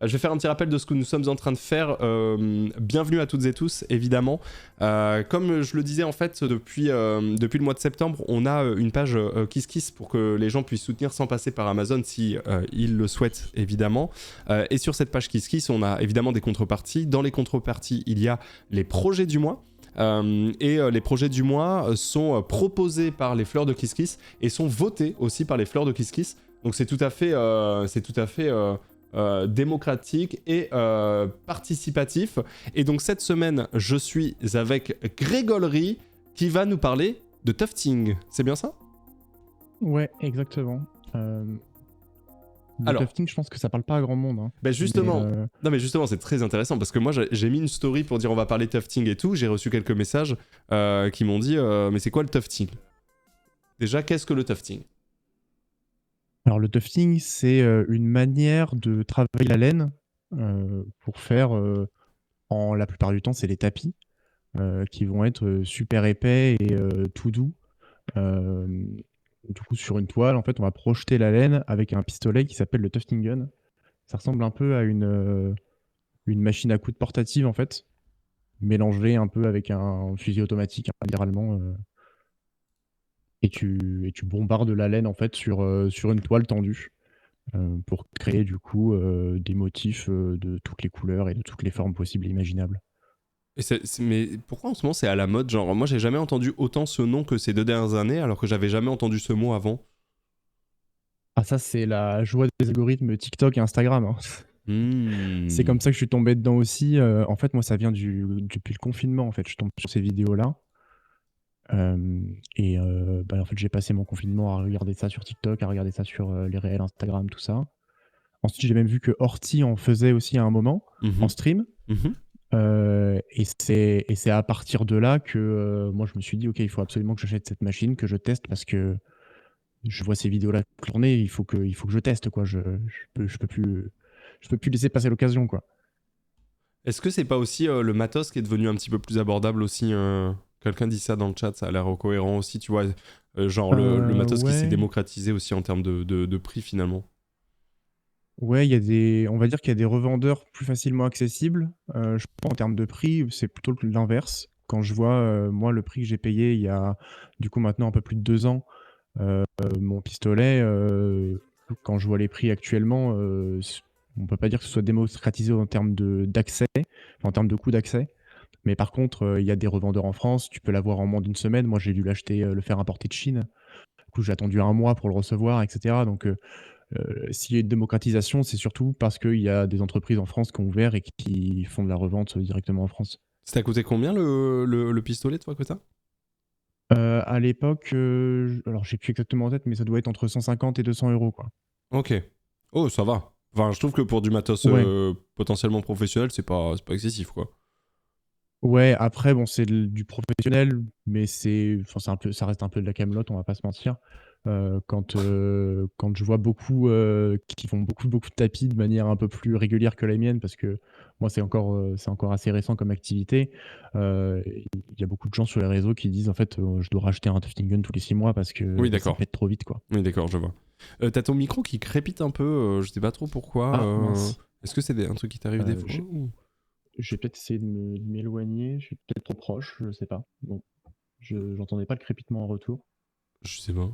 Je vais faire un petit rappel de ce que nous sommes en train de faire. Bienvenue à toutes et tous, évidemment. Comme je le disais, en fait, depuis le mois de septembre, on a une page KissKiss pour que les gens puissent soutenir sans passer par Amazon si ils le souhaitent, évidemment. Et sur cette page KissKiss, on a évidemment des contreparties. Dans les contreparties, il y a les projets du mois. Les projets du mois sont proposés par les fleurs de KissKiss et sont votés aussi par les fleurs de KissKiss. Donc c'est tout à fait démocratique et participatif. Et donc cette semaine, je suis avec Grégory qui va nous parler de tufting. C'est bien ça? Ouais, exactement. Le Alors, tufting, je pense que ça parle pas à grand monde. Hein. ben justement, Mais, non mais justement, c'est très intéressant parce que moi j'ai mis une story pour dire on va parler tufting et tout. J'ai reçu quelques messages qui m'ont dit mais c'est quoi le tufting? Déjà, qu'est-ce que le tufting? alors le tufting, c'est une manière de travailler la laine pour faire, en la plupart du temps, c'est les tapis qui vont être super épais et tout doux. Euh, du coup, sur une toile, en fait, on va projeter la laine avec un pistolet qui s'appelle le tufting gun. Ça ressemble un peu à une machine à coudre portative, en fait, mélangée un peu avec un fusil automatique, hein, littéralement. Et tu bombardes la laine en fait sur une toile tendue pour créer du coup des motifs de toutes les couleurs et de toutes les formes possibles et imaginables. Et mais pourquoi en ce moment c'est à la mode? Genre, moi j'ai jamais entendu autant ce nom que ces 2 dernières années, alors que j'avais jamais entendu ce mot avant. Ah ça c'est la joie des algorithmes TikTok et Instagram. Hein. C'est Hmm. comme ça que je suis tombé dedans aussi. En fait moi ça vient depuis le confinement en fait. Je tombe sur ces vidéos là. En fait j'ai passé mon confinement à regarder ça sur TikTok, à regarder ça sur les réels Instagram, tout ça. Ensuite j'ai même vu que Horty en faisait aussi à un moment en Mhm. stream. Mhm. Et c'est à partir de là que moi je me suis dit ok il faut absolument que j'achète cette machine, que je teste parce que je vois ces vidéos là tourner, il faut que je teste quoi. Je peux plus laisser passer l'occasion quoi. Est-ce que c'est pas aussi le matos qui est devenu un petit peu plus abordable aussi quelqu'un dit ça dans le chat, ça a l'air cohérent aussi, tu vois. Genre le matos qui s'est Ouais, démocratisé aussi en termes de prix finalement. ouais, on va dire qu'il y a des revendeurs plus facilement accessibles. Je pense en termes de prix, c'est plutôt l'inverse. Quand je vois moi le prix que j'ai payé il y a du coup maintenant un peu plus de 2 ans, mon pistolet, quand je vois les prix actuellement, on peut pas dire que ce soit démocratisé en termes d'accès, en termes de coût d'accès. Mais par contre, il y a des revendeurs en France, tu peux l'avoir en moins d'une semaine. Moi, j'ai dû l'acheter, le faire importer de Chine. Du coup, j'ai attendu un mois pour le recevoir, et cetera. Donc, s'il y a une démocratisation, c'est surtout parce qu'il y a des entreprises en France qui ont ouvert et qui font de la revente directement en France. Ça t'a coûté combien le pistolet, toi, que t'as? À l'époque, alors j'ai plus exactement en tête, mais ça doit être entre 150 et 200 euros, quoi. Ok. Oh, ça va. Enfin, je trouve que pour du matos Ouais. potentiellement professionnel, c'est pas excessif, quoi. Ouais, après, bon, c'est du professionnel, mais enfin, ça reste un peu de la camelote, on va pas se mentir. Quand je vois beaucoup qui font beaucoup de tapis de manière un peu plus régulière que la mienne, parce que moi, c'est encore assez récent comme activité. Il y a beaucoup de gens sur les réseaux qui disent en fait, je dois racheter un tufting gun tous les 6 mois parce Oui, que ça d'accord. pète trop vite, quoi. Oui, d'accord, je vois. T'as ton micro qui crépite un peu, je sais pas trop pourquoi. Ah, mince. Est-ce que c'est un truc qui t'arrive des fois Je vais peut-être essayer de m'éloigner. Je suis peut-être trop proche, je sais pas. Bon, j'entendais pas le crépitement en retour. Je sais pas.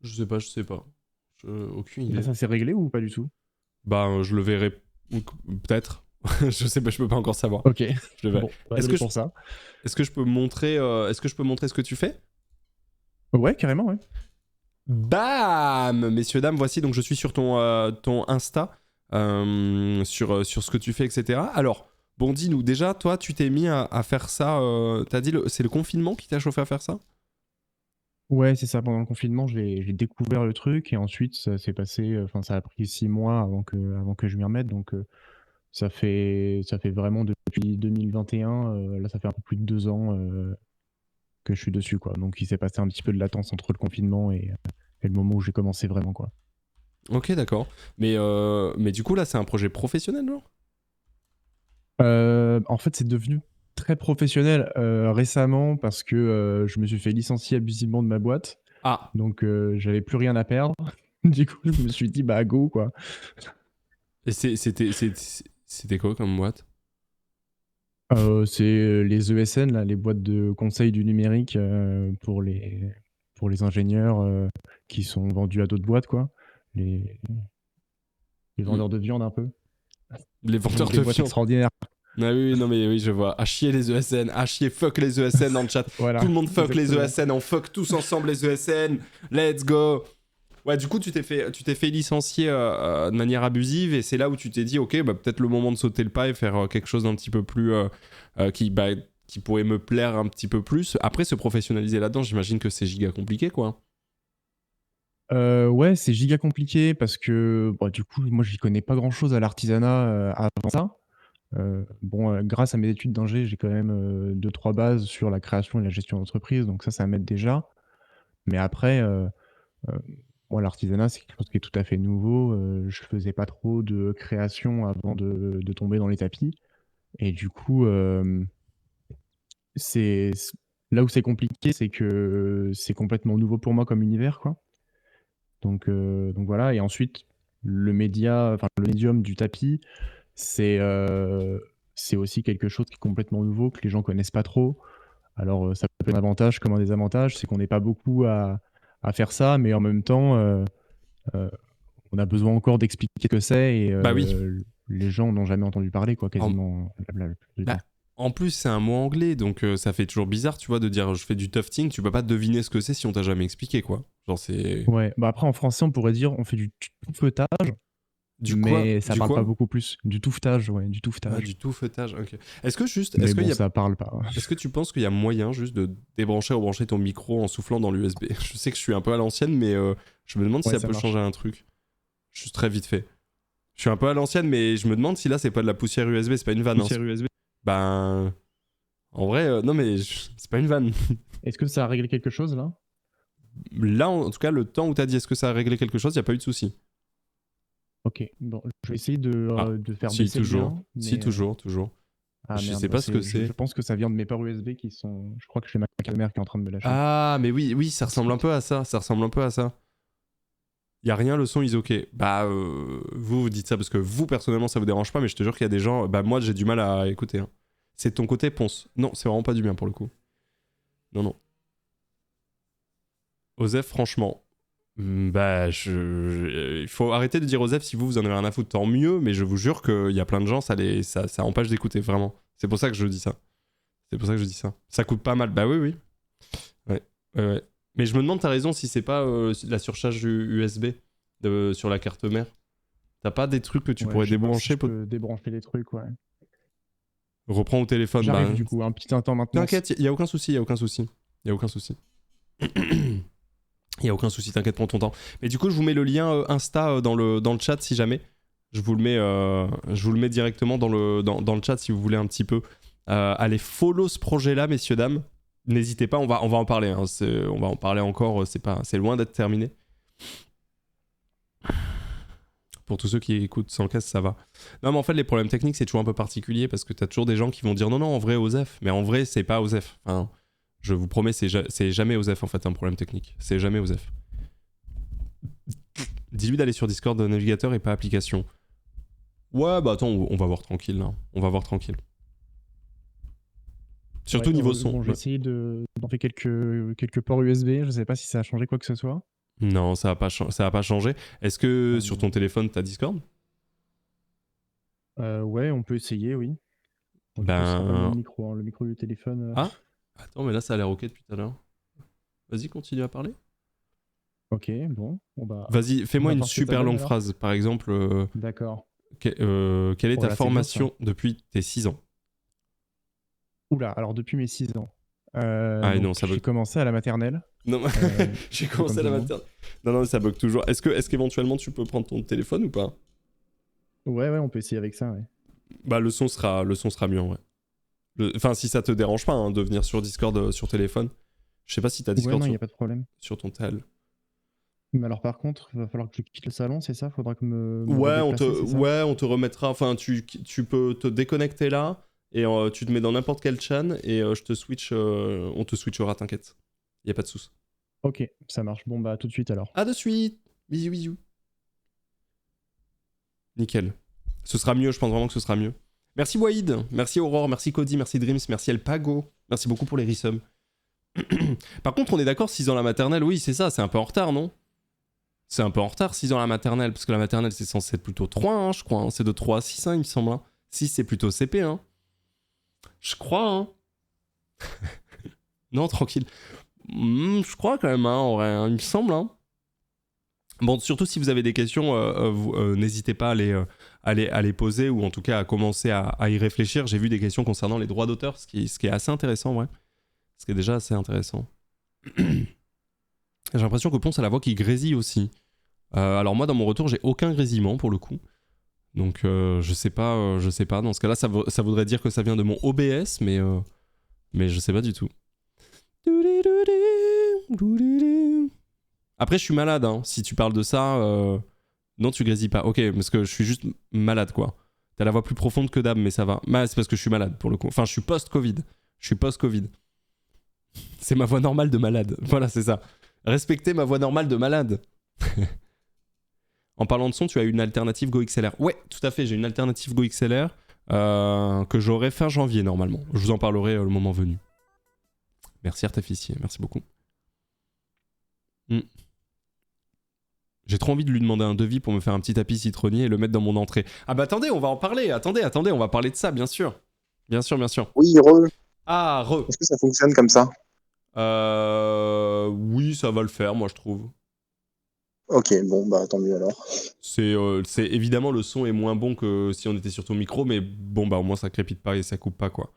Je sais pas. Aucune Là, idée. ça s'est réglé ou pas du tout? Bah, je le verrai peut-être. Je sais pas, je peux pas encore savoir. Ok, Je le verrai. bon, bah, Est-ce désolé que je, pour ça. est-ce que je peux montrer, ce que tu fais? Ouais, carrément, ouais. Bam! Messieurs, dames, voici, donc je suis sur ton Insta, sur ce que tu fais, etc. Alors, bon, dis-nous, déjà, toi, tu t'es mis à faire ça, t'as dit, c'est le confinement qui t'a chauffé à faire ça? Ouais, c'est ça. Pendant le confinement, j'ai découvert le truc et ensuite, ça s'est passé, enfin, ça a pris 6 mois avant que je m'y remette. Donc, ça fait vraiment depuis 2021, là, ça fait un peu plus de 2 ans que je suis dessus, quoi. Donc, il s'est passé un petit peu de latence entre le confinement et le moment où j'ai commencé vraiment, quoi. Ok, d'accord. Mais du coup, là, c'est un projet professionnel, genre? En fait, c'est devenu très professionnel récemment parce que je me suis fait licencier abusivement de ma boîte. Ah, Donc, j'avais plus rien à perdre. Du coup, je me suis dit, bah, go, quoi. Et c'était quoi comme boîte? C'est les ESN, là, les boîtes de conseil du numérique pour les ingénieurs qui sont vendus à d'autres boîtes, quoi. Les, les Hmm. vendeurs de viande, un peu. Les vendeurs Donc des de boîtes viande. extraordinaires. Ah oui, oui, non mais oui, je vois. À chier les ESN, à chier fuck les ESN dans le chat. Tout Voilà, le monde fuck les exactement. ESN, on fuck tous ensemble les ESN. Let's go. Ouais, du coup, tu t'es fait licencier de manière abusive et c'est là où tu t'es dit, ok, bah, peut-être le moment de sauter le pas et faire quelque chose d'un petit peu plus. Qui pourrait me plaire un petit peu plus. Après, se professionnaliser là-dedans, j'imagine que c'est giga compliqué, quoi. Ouais, c'est giga compliqué parce que, bah, du coup, moi, j'y connais pas grand-chose à l'artisanat, avant ça. Bon, grâce à mes études d'ingé, j'ai quand même, 2-3 bases sur la création et la gestion d'entreprise, donc ça m'aide déjà. Mais après, heu, moi, l'artisanat, c'est quelque chose qui est tout à fait nouveau. Je faisais pas trop de création avant de tomber dans les tapis et du coup, c'est là où c'est compliqué, c'est que c'est complètement nouveau pour moi comme univers, quoi. Donc voilà et ensuite le médium du tapis, c'est, heu, c'est aussi quelque chose qui est complètement nouveau, que les gens connaissent pas trop. Alors, ça peut être un avantage comme un désavantage, c'est qu'on n'est pas beaucoup à faire ça, mais en même temps, heu, on a besoin encore d'expliquer ce que c'est et Bah oui. les gens n'ont jamais entendu parler quoi, En, quasiment la plupart du bah, temps. en plus, c'est un mot anglais, donc ça fait toujours bizarre, tu vois, de dire je fais du tufting, tu peux pas deviner ce que c'est si on t'a jamais expliqué, quoi. Genre, c'est. Ouais, bah, après en français, on pourrait dire on fait du tuffetage, Du quoi? mais ça Du parle pas quoi? beaucoup plus. Du tuffetage, ouais, du Ah, tuffetage. du tout feutage, ok. Est-ce que juste. Mais bon, ça parle pas. Est-ce que tu penses qu'il y a moyen juste de débrancher, rebrancher ton micro en soufflant dans l'USB? Je sais que je suis un peu à l'ancienne, mais je me demande si Ouais, ça ça peut changer marche. un truc. Juste très vite fait. Je suis un peu à l'ancienne, mais je me demande si là c'est pas de la poussière USB, c'est pas une vanne. Hein. Poussière USB. Ben. En vrai, non mais c'est pas une vanne. Est-ce que ça a réglé quelque chose là? Là, en tout cas, le temps où t'as dit est-ce que ça a réglé quelque chose, y a pas eu de souci. OK, bon, je vais essayer Ah, de faire si, baisser le toujours. gain, Si, mais toujours, toujours. ah Je merde, sais bah, pas ce que c'est je c'est. pense que ça vient de mes ports USB qui sont je crois que j'ai ma carte mère qui est en train de me lâcher. Ah, mais oui, oui, ça Un petit ressemble peu. un peu à ça. Ça ressemble un peu à ça. Y a rien, le son is ok. Bah, vous dites ça parce que vous, personnellement, ça vous dérange pas, mais je te jure qu'il y a des gens. Bah, moi, j'ai du mal à écouter. Hein. C'est ton côté ponce. Non, c'est vraiment pas du bien pour le coup. Non, non. Osef, franchement. Bah, il faut arrêter de dire Osef si vous en avez rien à foutre, tant mieux, mais je vous jure qu'il y a plein de gens, ça empêche d'écouter, vraiment. C'est pour ça que je dis ça. C'est pour ça que je dis ça. Ça coûte pas mal. Bah oui, oui. Ouais, ouais, ouais. Mais je me demande, t'as raison, si c'est pas la surcharge USB sur la carte mère. T'as pas des trucs que tu Ouais, pourrais je sais pas si débrancher je peux débrancher les trucs, ouais. Reprends au téléphone, J'arrive bah. du coup, un petit instant maintenance. T'inquiète, y a aucun souci, y a aucun souci. Y a aucun souci. Y a aucun souci, t'inquiète, prends ton temps. Mais du coup, je vous mets le lien Insta dans le chat si jamais. Je vous le mets directement dans le chat si vous voulez un petit peu aller follow ce projet-là, messieurs, dames. N'hésitez pas, on va en parler. Hein, on va en parler encore, c'est loin d'être terminé. Pour tous ceux qui écoutent sans le casque, ça va. Non, mais en fait, les problèmes techniques, c'est toujours un peu particulier parce que t'as toujours des gens qui vont dire non, non, en vrai, OSEF. Mais en vrai, c'est pas OSEF. Enfin, je vous promets, c'est jamais OSEF en fait, un problème technique. C'est jamais OSEF. Dis-lui d'aller sur Discord navigateur et pas application. Ouais, bah attends, on va voir tranquille là. On va voir tranquille. Ouais, Surtout niveau son. bon, j'ai Ouais. essayé d'en faire quelques ports USB, je sais pas si ça a changé quoi que ce soit. Non, ça va pas changer. Est-ce que sur ton Hem, téléphone, t'as Discord? ouais, on peut essayer, oui. Bon, du coup, ce sera pas le même Ben. micro, hein, le micro du téléphone, Ah. Attends, mais là, ça a l'air ok depuis tout à l'heure. Vas-y, continue à parler. OK, bon, Vas-y, on fais-moi va une voir ce que ça super donne longue alors. phrase. Par exemple, D'accord. quelle est Oh ta là, c'est dur ça. formation depuis tes 6 ans? Ouh là, alors depuis mes 6 ans, Ah donc non, ça j'ai bug. commencé à la maternelle, Non, j'ai un peu comme commencé à tout la le monde. maternelle. Non, non, ça bug toujours. Est-ce qu'éventuellement tu peux prendre ton téléphone ou pas? Ouais, ouais, on peut essayer avec ça, ouais. Bah, le son sera mieux en vrai. Enfin, si ça te dérange pas hein, de venir sur Discord sur téléphone. Je sais pas si t'as Ouais, Discord non, il y sur, a pas de problème. sur ton tel. Mais alors par contre, il va falloir que je quitte le salon, c'est ça? Faudra que me Ouais, redéplacer, c'est ça? on te remettra. Enfin, tu peux te déconnecter là et tu te mets dans n'importe quel chan et on te switchera, t'inquiète. Y a pas de souci. OK, ça marche. Bon, bah, à tout de suite alors. À de suite. Bisous, bisous. Nickel. Ce sera mieux, je pense vraiment que ce sera mieux. Merci Wahid, merci Aurore, merci Cody, merci Dreams, merci El Pago. Merci beaucoup pour les resubs. Par contre, on est d'accord, 6 ans la maternelle, oui, c'est ça, c'est un peu en retard, non? C'est un peu en retard, 6 ans la maternelle, parce que la maternelle, c'est censé être plutôt 3, hein, je crois. Hein. C'est de 3 à 6, hein, il me semble. Hein. 6, c'est plutôt CP, hein. Je crois, hein. Non, tranquille. Je crois quand même, hein, en vrai, hein, il me semble, hein. Bon, surtout si vous avez des questions, n'hésitez pas à les poser, ou en tout cas à commencer à y réfléchir. J'ai vu des questions concernant les droits d'auteur, ce qui est assez intéressant, ouais. Ce qui est déjà assez intéressant. J'ai l'impression que Ponce a la voix qui grésille aussi. Alors moi, dans mon retour, j'ai aucun grésillement pour le coup. Donc je sais pas. Dans ce cas-là, ça voudrait dire que ça vient de mon OBS, mais je sais pas du tout. Après, je suis malade, hein. Si tu parles de ça, non, tu grésilles pas. Ok, parce que je suis juste malade, quoi. T'as la voix plus profonde que d'hab, mais ça va. C'est parce que je suis malade, pour le coup. Enfin, je suis post-Covid. C'est ma voix normale de malade. Voilà, c'est ça. Respectez ma voix normale de malade. En parlant de son, tu as une alternative Go XLR. Ouais, tout à fait, j'ai une alternative Go XLR que j'aurai fin janvier, normalement. Je vous en parlerai le moment venu. Merci Artificier, merci beaucoup. J'ai trop envie de lui demander un devis pour me faire un petit tapis citronnier et le mettre dans mon entrée. Ah bah attendez, on va en parler. Attendez, on va parler de ça, bien sûr. Bien sûr. Oui, Ah, Est-ce que ça fonctionne comme ça? Oui, ça va le faire, moi je trouve. Ok, bon, bah tant mieux alors. C'est évidemment, le son est moins bon que si on était sur ton micro, mais bon, bah au moins ça crépite pas et ça coupe pas, quoi.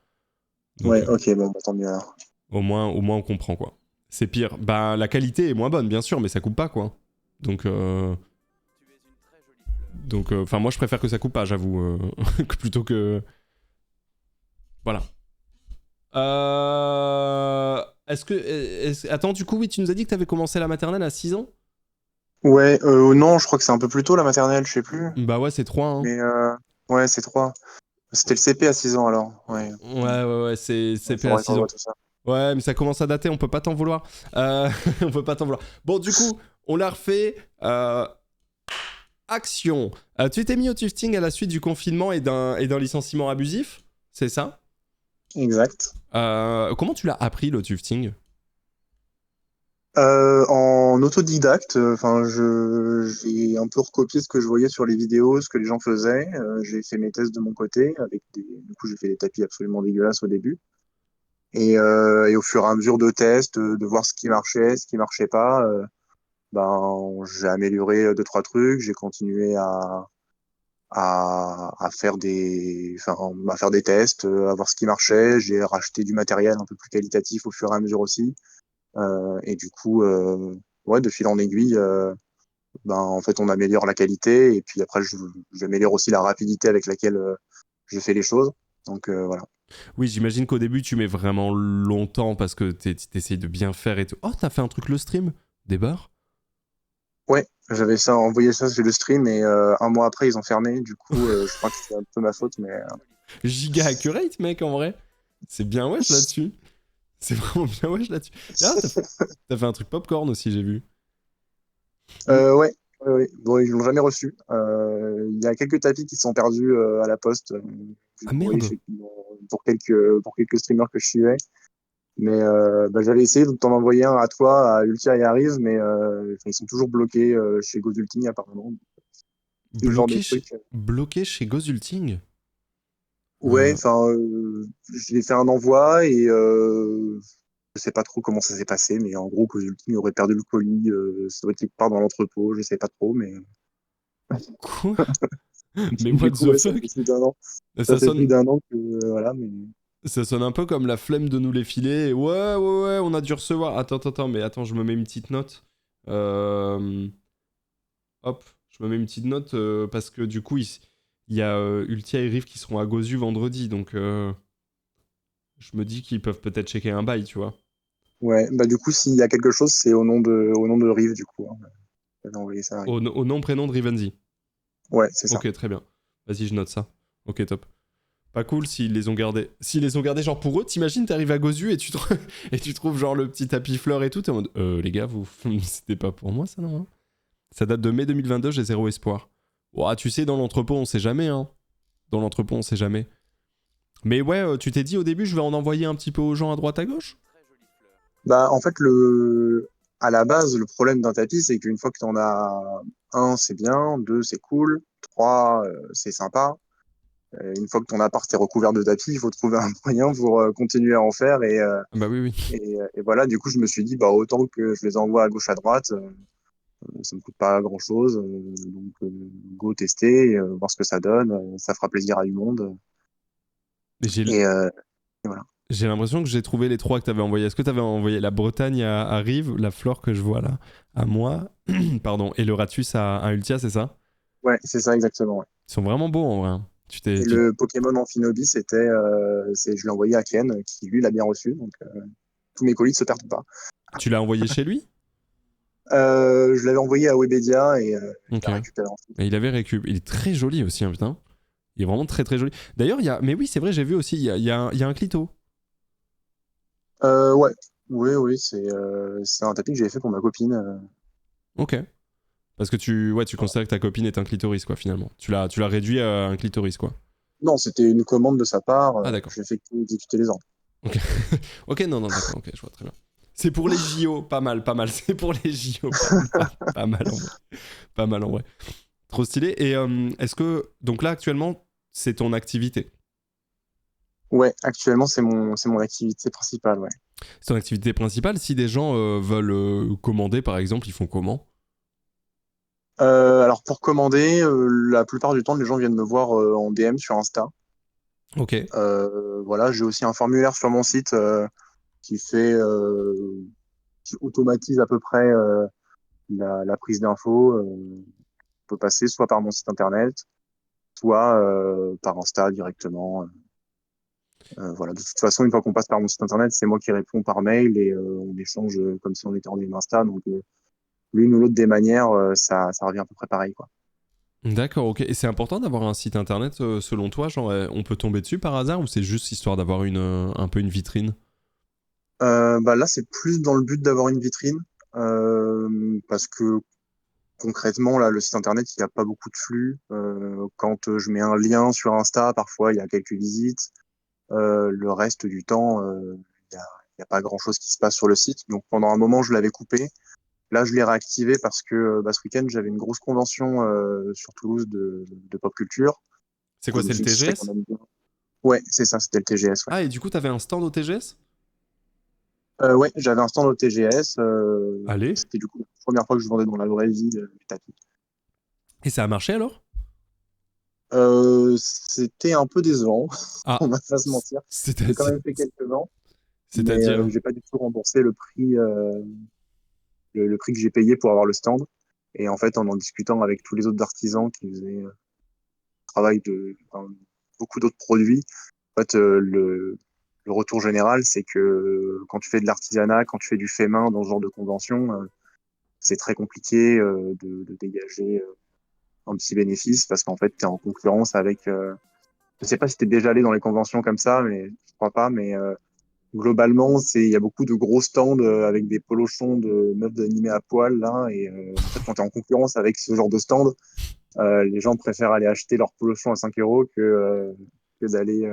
Donc, ouais, ok, bon, bah tant mieux alors. Au moins on comprend, quoi. C'est pire. Bah la qualité est moins bonne, bien sûr, mais ça coupe pas, quoi. Donc, enfin, moi je préfère que ça coupe pas, j'avoue, plutôt que. Voilà. Attends, du coup, oui, tu nous as dit que t'avais commencé la maternelle à 6 ans? Ouais, non, je crois que c'est un peu plus tôt la maternelle, je sais plus. Bah ouais, c'est 3, hein. Mais ouais, c'est 3. C'était le CP à 6 ans alors. Ouais, Ouais, c'est CP à faudrait 6 qu'on ans. voit tout ça. Ouais, mais ça commence à dater, on peut pas t'en vouloir. On peut pas t'en vouloir. Bon, du coup, on l'a refait. Action. Tu t'es mis au tufting à la suite du confinement et d'un licenciement abusif, c'est ça? Exact. Comment tu l'as appris, le tufting? En autodidacte, enfin, j'ai un peu recopié ce que je voyais sur les vidéos, ce que les gens faisaient. J'ai fait mes tests de mon côté, du coup, j'ai fait des tapis absolument dégueulasses au début. Et au fur et à mesure de tests, de voir ce qui marchait pas, j'ai amélioré deux, trois trucs. J'ai continué à faire à faire des tests, à voir ce qui marchait. J'ai racheté du matériel un peu plus qualitatif au fur et à mesure aussi. Et du coup, ouais, de fil en aiguille, en fait, on améliore la qualité et puis après, j'améliore aussi la rapidité avec laquelle je fais les choses. Donc voilà. Oui, j'imagine qu'au début, tu mets vraiment longtemps parce que t'essayes de bien faire et tout. Oh, t'as fait un truc le stream? Des bars? Ouais, j'avais envoyé ça sur le stream et un mois après, ils ont fermé. Du coup, je crois que c'est un peu ma faute, mais. Giga accurate, mec, en vrai. C'est bien wesh là-dessus. C'est vraiment bien wesh là-dessus. Ah, t'as fait un truc popcorn aussi, j'ai vu. Ouais. Bon, ils l'ont jamais reçu. Il y a quelques tapis qui sont perdus à la poste. Ah merde. Pour quelques streamers que je suivais. Mais j'avais essayé de t'en envoyer un à toi, à Ultia et Ariz, mais ils sont toujours bloqués chez Gozulting apparemment. Ce genre de truc. Bloqué chez Gozulting? Ouais, j'ai fait un envoi et je sais pas trop comment ça s'est passé, mais en gros, Gozulting aurait perdu le colis, ça doit être quelque part dans l'entrepôt, je sais pas trop, mais. Quoi? Mais what the fuck? Ça fait plus d'un an que voilà, mais. Ça sonne un peu comme la flemme de nous les filer. Ouais, on a dû recevoir. Attends, je me mets une petite note. Hop, je me mets une petite note parce que du coup, il y a Ultia et Riff qui seront à Gozu vendredi, donc je me dis qu'ils peuvent peut-être checker un bail, tu vois. Ouais, du coup, s'il y a quelque chose, c'est au nom de Riff, du coup. Hein. J'avais envoyé ça à Riff. Au nom, prénom de Rivenzi. Ouais, c'est ça. Ok, très bien. Vas-y, je note ça. Ok, top. Pas cool s'ils les ont gardés. S'ils les ont gardés genre pour eux, t'imagines, t'arrives à Gozu et tu trouves genre le petit tapis fleur et tout, t'es en mode les gars, c'était pas pour moi ça, non hein. Ça date de mai 2022, j'ai zéro espoir. Ouah, tu sais, dans l'entrepôt, on sait jamais, hein. dans l'entrepôt, on sait jamais. Mais ouais, tu t'es dit au début, je vais en envoyer un petit peu aux gens à droite à gauche? Bah, en fait, à la base, le problème d'un tapis, c'est qu'une fois que tu en as un, c'est bien, deux, c'est cool, trois, c'est sympa. Une fois que ton appart est recouvert de tapis, il faut trouver un moyen pour continuer à en faire. Bah oui, oui. Et voilà, du coup, je me suis dit, bah, autant que je les envoie à gauche, à droite, ça me coûte pas grand-chose. Donc, go tester, voir ce que ça donne. Ça fera plaisir à du monde. Et Et, euh, et voilà. j'ai l'impression que j'ai trouvé les 3 que t'avais envoyés. Est-ce que t'avais envoyé la Bretagne à Rive, la Flore que je vois là, à moi, pardon, et le Ratus à Ultia, c'est ça? Ouais, c'est ça exactement. Ouais. Ils sont vraiment beaux en vrai, hein. Et le Pokémon Amphinobi, je l'ai envoyé à Ken, qui lui l'a bien reçu. Donc, tous mes colis ne se perdent pas. Tu l'as envoyé chez lui? Je l'avais envoyé à Webedia et il Ok. l'a récupéré ensuite. Et il avait récup. Il est très joli aussi, hein, putain. Il est vraiment très très joli. D'ailleurs, il y a. Mais oui, c'est vrai, j'ai vu aussi, il y a un clito. Ouais, oui, c'est un tapis que j'avais fait pour ma copine. Ok. Parce que tu considères que ta copine est un clitoris, quoi, finalement. Tu l'as réduit à un clitoris, quoi. Non, c'était une commande de sa part. Ah, d'accord. J'ai fait que exécuter les ordres. Ok, ok, non, d'accord, ok, je vois très bien. C'est pour les JO, pas mal, pas mal. C'est pour les JO, pas mal en vrai. Pas mal en vrai. Trop stylé. Et est-ce que. Donc là, actuellement, c'est ton activité? Ouais, actuellement, c'est mon activité principale, ouais. C'est ton activité principale. Si des gens veulent commander, par exemple, ils font comment? Alors, pour commander, la plupart du temps, les gens viennent me voir en DM sur Insta. Ok. Voilà, j'ai aussi un formulaire sur mon site qui fait, qui automatise à peu près la prise d'infos. On peut passer soit par mon site internet, soit par Insta directement. Voilà. De toute façon, une fois qu'on passe par mon site internet, c'est moi qui réponds par mail et on échange comme si on était en ligne Insta. Donc, l'une ou l'autre des manières, ça revient à peu près pareil, quoi. D'accord, ok. Et c'est important d'avoir un site internet selon toi? Genre, on peut tomber dessus par hasard ou c'est juste histoire d'avoir un peu une vitrine? Bah là, c'est plus dans le but d'avoir une vitrine parce que concrètement, là, le site internet, il n'y a pas beaucoup de flux. Quand je mets un lien sur Insta, parfois, il y a quelques visites. Le reste du temps, il y a pas grand-chose qui se passe sur le site. Donc pendant un moment, je l'avais coupé. Là, je l'ai réactivé parce que bah, ce week-end, j'avais une grosse convention sur Toulouse de pop culture. C'est Du coup, quoi, je me c'est le suis dit, ce serait quand TGS? même bien. Ouais, c'est ça, c'était le TGS. Ouais, Ah, et du coup, t'avais un stand au TGS? ouais, j'avais un stand au TGS. Allez. C'était du coup la première fois que je vendais dans la vraie vie du tapis. Et ça a marché alors? C'était un peu décevant, Ah, on va pas se mentir. J'ai quand même fait quelques ventes, mais c'est-à-dire? j'ai pas du tout remboursé le prix, le prix que j'ai payé pour avoir le stand. Et en fait, en discutant avec tous les autres artisans qui faisaient travail enfin, beaucoup d'autres produits, en fait, le retour général, c'est que quand tu fais de l'artisanat, quand tu fais du fait main dans ce genre de convention, c'est très compliqué de dégager un petit bénéfice parce qu'en fait, tu es en concurrence avec. Je sais pas si tu es déjà allé dans les conventions comme ça, mais je crois pas. Mais globalement, il y a beaucoup de gros stands avec des polochons de meufs animées à poil là. Et en fait, quand tu es en concurrence avec ce genre de stand, les gens préfèrent aller acheter leur polochon à 5 euros que d'aller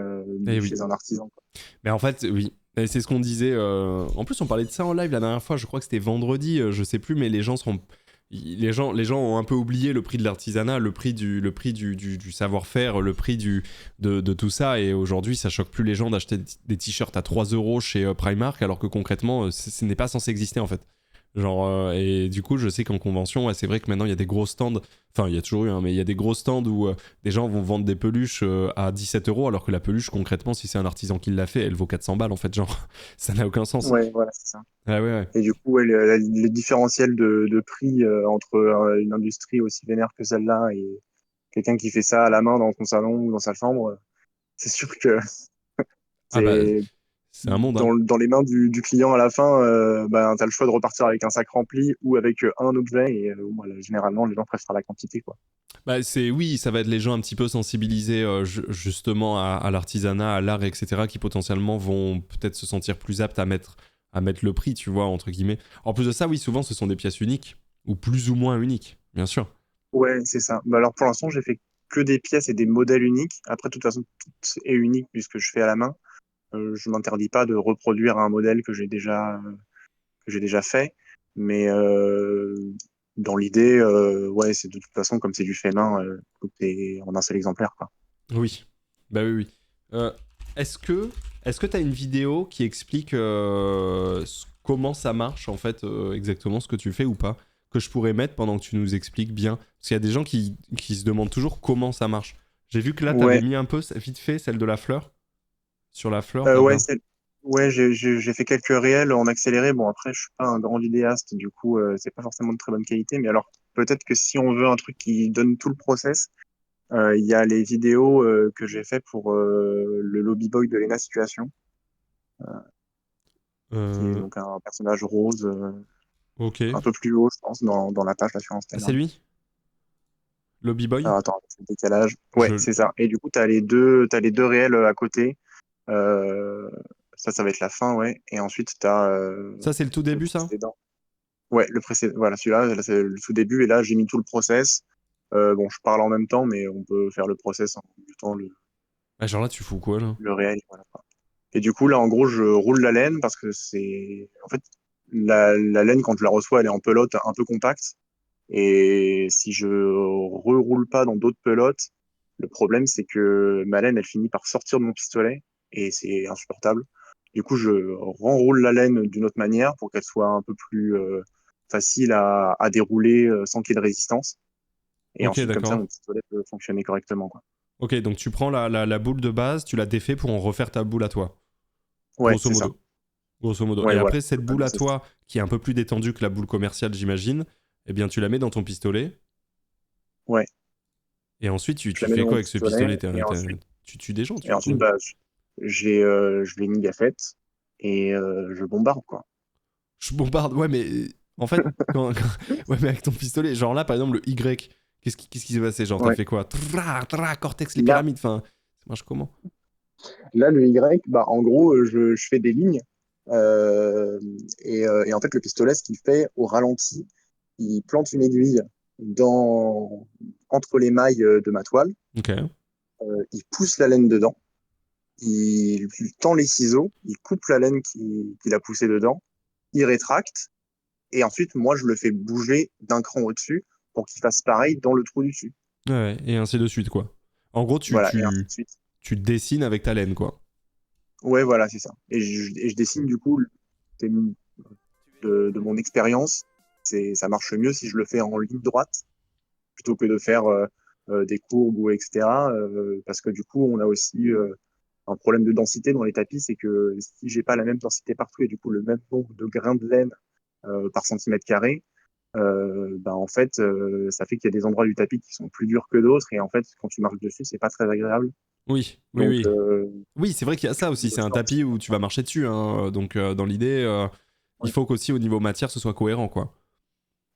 Eh oui. chez un artisan, quoi. Mais en fait, oui. Et c'est ce qu'on disait. En plus, on parlait de ça en live la dernière fois. Je crois que c'était vendredi. Je sais plus, mais les gens ont un peu oublié le prix de l'artisanat, le prix du savoir-faire, le prix de tout ça. Et aujourd'hui, ça choque plus les gens d'acheter des t-shirts à 3 euros chez Primark, alors que concrètement, ce n'est pas censé exister en fait. Genre, et du coup, je sais qu'en convention, ouais, c'est vrai que maintenant il y a des gros stands. Enfin, il y a toujours eu, hein, mais il y a des gros stands où des gens vont vendre des peluches à 17 euros, alors que la peluche, concrètement, si c'est un artisan qui l'a fait, elle vaut 400 balles en fait. Genre, ça n'a aucun sens. Ouais, voilà, c'est ça. Ah ouais, ouais. Et du coup, ouais, le différentiel de prix entre une industrie aussi vénère que celle-là et quelqu'un qui fait ça à la main dans son salon ou dans sa chambre, c'est sûr que Ah bah, c'est c'est un monde, hein. dans les mains du client à la fin, bah, tu as le choix de repartir avec un sac rempli ou avec un objet. Et voilà, généralement, les gens préfèrent la quantité, quoi. Bah, oui, ça va être les gens un petit peu sensibilisés justement à l'artisanat, à l'art, etc., qui potentiellement vont peut-être se sentir plus aptes à mettre le prix, tu vois, entre guillemets. En plus de ça, oui, souvent, ce sont des pièces uniques, ou plus ou moins uniques, bien sûr. Ouais, c'est ça. Bah, alors pour l'instant, j'ai fait que des pièces et des modèles uniques. Après, de toute façon, tout est unique puisque je fais à la main. Je m'interdis pas de reproduire un modèle que j'ai déjà fait. Mais dans l'idée, ouais, c'est de toute façon, comme c'est du fait main, tout est en un seul exemplaire, quoi. Oui. Bah oui, oui. Est-ce que tu as une vidéo qui explique comment ça marche, en fait, exactement ce que tu fais ou pas, que je pourrais mettre pendant que tu nous expliques bien? Parce qu'il y a des gens qui se demandent toujours comment ça marche. J'ai vu que là, tu avais Ouais, mis un peu, vite fait, celle de la fleur. Sur la fleur, t'as ouais, regardé. ouais, j'ai fait quelques réels en accéléré. Bon, après, je suis pas un grand vidéaste, du coup, c'est pas forcément de très bonne qualité. Mais alors, peut-être que si on veut un truc qui donne tout le process, il y a les vidéos que j'ai fait pour le Lobby Boy de Lena Situation, qui est Euh, donc un personnage rose, ok. un peu plus haut, je pense, dans la page là, sur Ah, c'est Instagram. lui? Lobby Boy? Alors, attends, c'est le décalage. Ouais, Je... c'est ça. Et du coup, t'as les deux réels à côté. Euh, ça va être la fin, ouais. Et ensuite, t'as Ça, c'est le tout le début, ça? précédent. Ouais, le précédent. Voilà, celui-là, là, c'est le tout début. Et là, j'ai mis tout le process. Bon, je parle en même temps, mais on peut faire le process en même temps, Ah, genre là, tu fous quoi, là? le réel. Voilà, quoi. Et du coup, là, en gros, je roule la laine parce que c'est. En fait, la laine, quand je la reçois, elle est en pelote un peu compacte. Et si je reroule pas dans d'autres pelotes, le problème, c'est que ma laine, elle finit par sortir de mon pistolet et c'est insupportable. Du coup, je renroule la laine d'une autre manière pour qu'elle soit un peu plus facile à dérouler sans qu'il y ait de résistance. Et Ok, ensuite, comme ça, d'accord. mon pistolet peut fonctionner correctement, quoi. Ok, donc tu prends la boule de base, tu la défais pour en refaire ta boule à toi. Ouais, Grosso c'est ça. modo. Grosso modo. Ouais, Et voilà. après, cette boule Globalement, à c'est ça. toi, qui est un peu plus détendue que la boule commerciale, j'imagine, eh bien, tu la mets dans ton pistolet. Ouais, Et ensuite, je tu la mets fais dans mon quoi avec ce pistolet? pistolet Tu tues des gens, tu et fais quoi? ensuite, bah, je l'ai mis gafette et je bombarde, quoi. Je bombarde, ouais, mais en fait, ouais, mais avec ton pistolet, genre là, par exemple, le Y, qu'est-ce qui s'est passé? Genre, t'as Ouais. fait quoi? Cortex, les Là, pyramides, enfin, ça marche comment? Là, le Y, bah, en gros, je fais des lignes. Euh, et en fait, le pistolet, ce qu'il fait au ralenti, il plante une aiguille entre les mailles de ma toile. Ok. Il pousse la laine dedans. Il tend les ciseaux. Il coupe la laine qu'il a poussée dedans. Il rétracte. Et ensuite, moi, je le fais bouger d'un cran au-dessus pour qu'il fasse pareil dans le trou du dessus. Ouais, ouais, et ainsi de suite, quoi. En gros, Voilà, et ainsi de suite. tu dessines avec ta laine, quoi. Ouais, voilà, c'est ça. Et je dessine du coup de mon expérience, ça marche mieux si je le fais en ligne droite plutôt que de faire des courbes ou etc. Parce que du coup, on a aussi un problème de densité dans les tapis, c'est que si j'ai pas la même densité partout et du coup le même nombre de grains de laine par centimètre carré, bah en fait, ça fait qu'il y a des endroits du tapis qui sont plus durs que d'autres et en fait, quand tu marches dessus, c'est pas très agréable. Oui, oui, Donc, oui. Oui, c'est vrai qu'il y a ça aussi. C'est un je fais un petit tapis peu où tu vas marcher dessus, hein. Donc, dans l'idée, il ouais. faut qu'aussi au niveau matière, ce soit cohérent, quoi.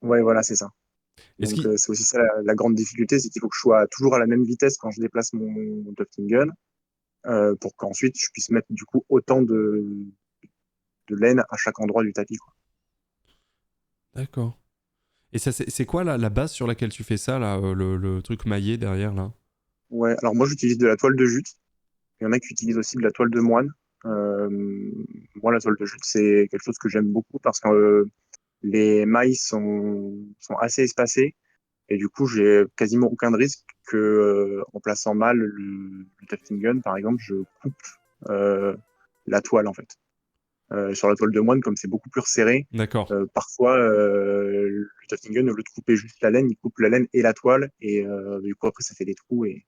Ouais, voilà, c'est ça. Est-ce Donc, qu'il... c'est aussi ça la grande difficulté, c'est qu'il faut que je sois toujours à la même vitesse quand je déplace mon tufting gun, pour qu'ensuite je puisse mettre du coup autant de laine à chaque endroit du tapis, quoi. D'accord. Et ça, c'est quoi la base sur laquelle tu fais ça, là, le truc maillé derrière, là? Ouais, alors moi j'utilise de la toile de jute. Il y en a qui utilisent aussi de la toile de moine. Euh, Moi, la toile de jute, c'est quelque chose que j'aime beaucoup parce que les mailles sont assez espacées et du coup, j'ai quasiment aucun risque que, en plaçant mal le tufting gun, par exemple, je coupe euh, la toile en fait. Sur la toile de moine, comme c'est beaucoup plus resserré, D'accord. parfois le tufting gun, au lieu de couper juste la laine, il coupe la laine et la toile, et du coup après ça fait des trous, et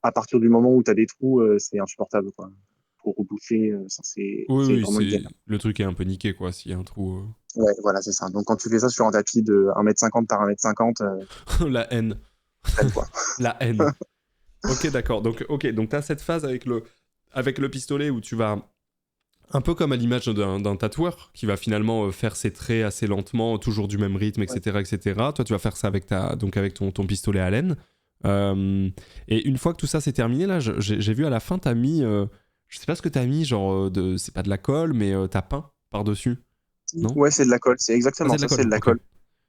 à partir du moment où tu as des trous, c'est insupportable, quoi. Pour reboucher, ça, Oui, c'est oui, vraiment une galère. le truc est un peu niqué, quoi, s'il y a un trou. Ouais, voilà, c'est ça. Donc quand tu fais ça sur un tapis de 1,50 m par 1,50 m, La haine. peine, quoi. La haine. Ok, d'accord. Donc t'as cette phase avec le pistolet où tu vas, un peu comme à l'image d'un tatoueur, qui va finalement faire ses traits assez lentement, toujours du même rythme, Ouais. etc., etc. Toi, tu vas faire ça avec ton pistolet à laine. Et une fois que tout ça c'est terminé, là, j'ai vu à la fin, t'as mis, je sais pas ce que t'as mis, genre, c'est pas de la colle, mais t'as peint par-dessus, non? Ouais, c'est de la colle, c'est Ah, exactement c'est de la ça, c'est colle, de la ok. colle.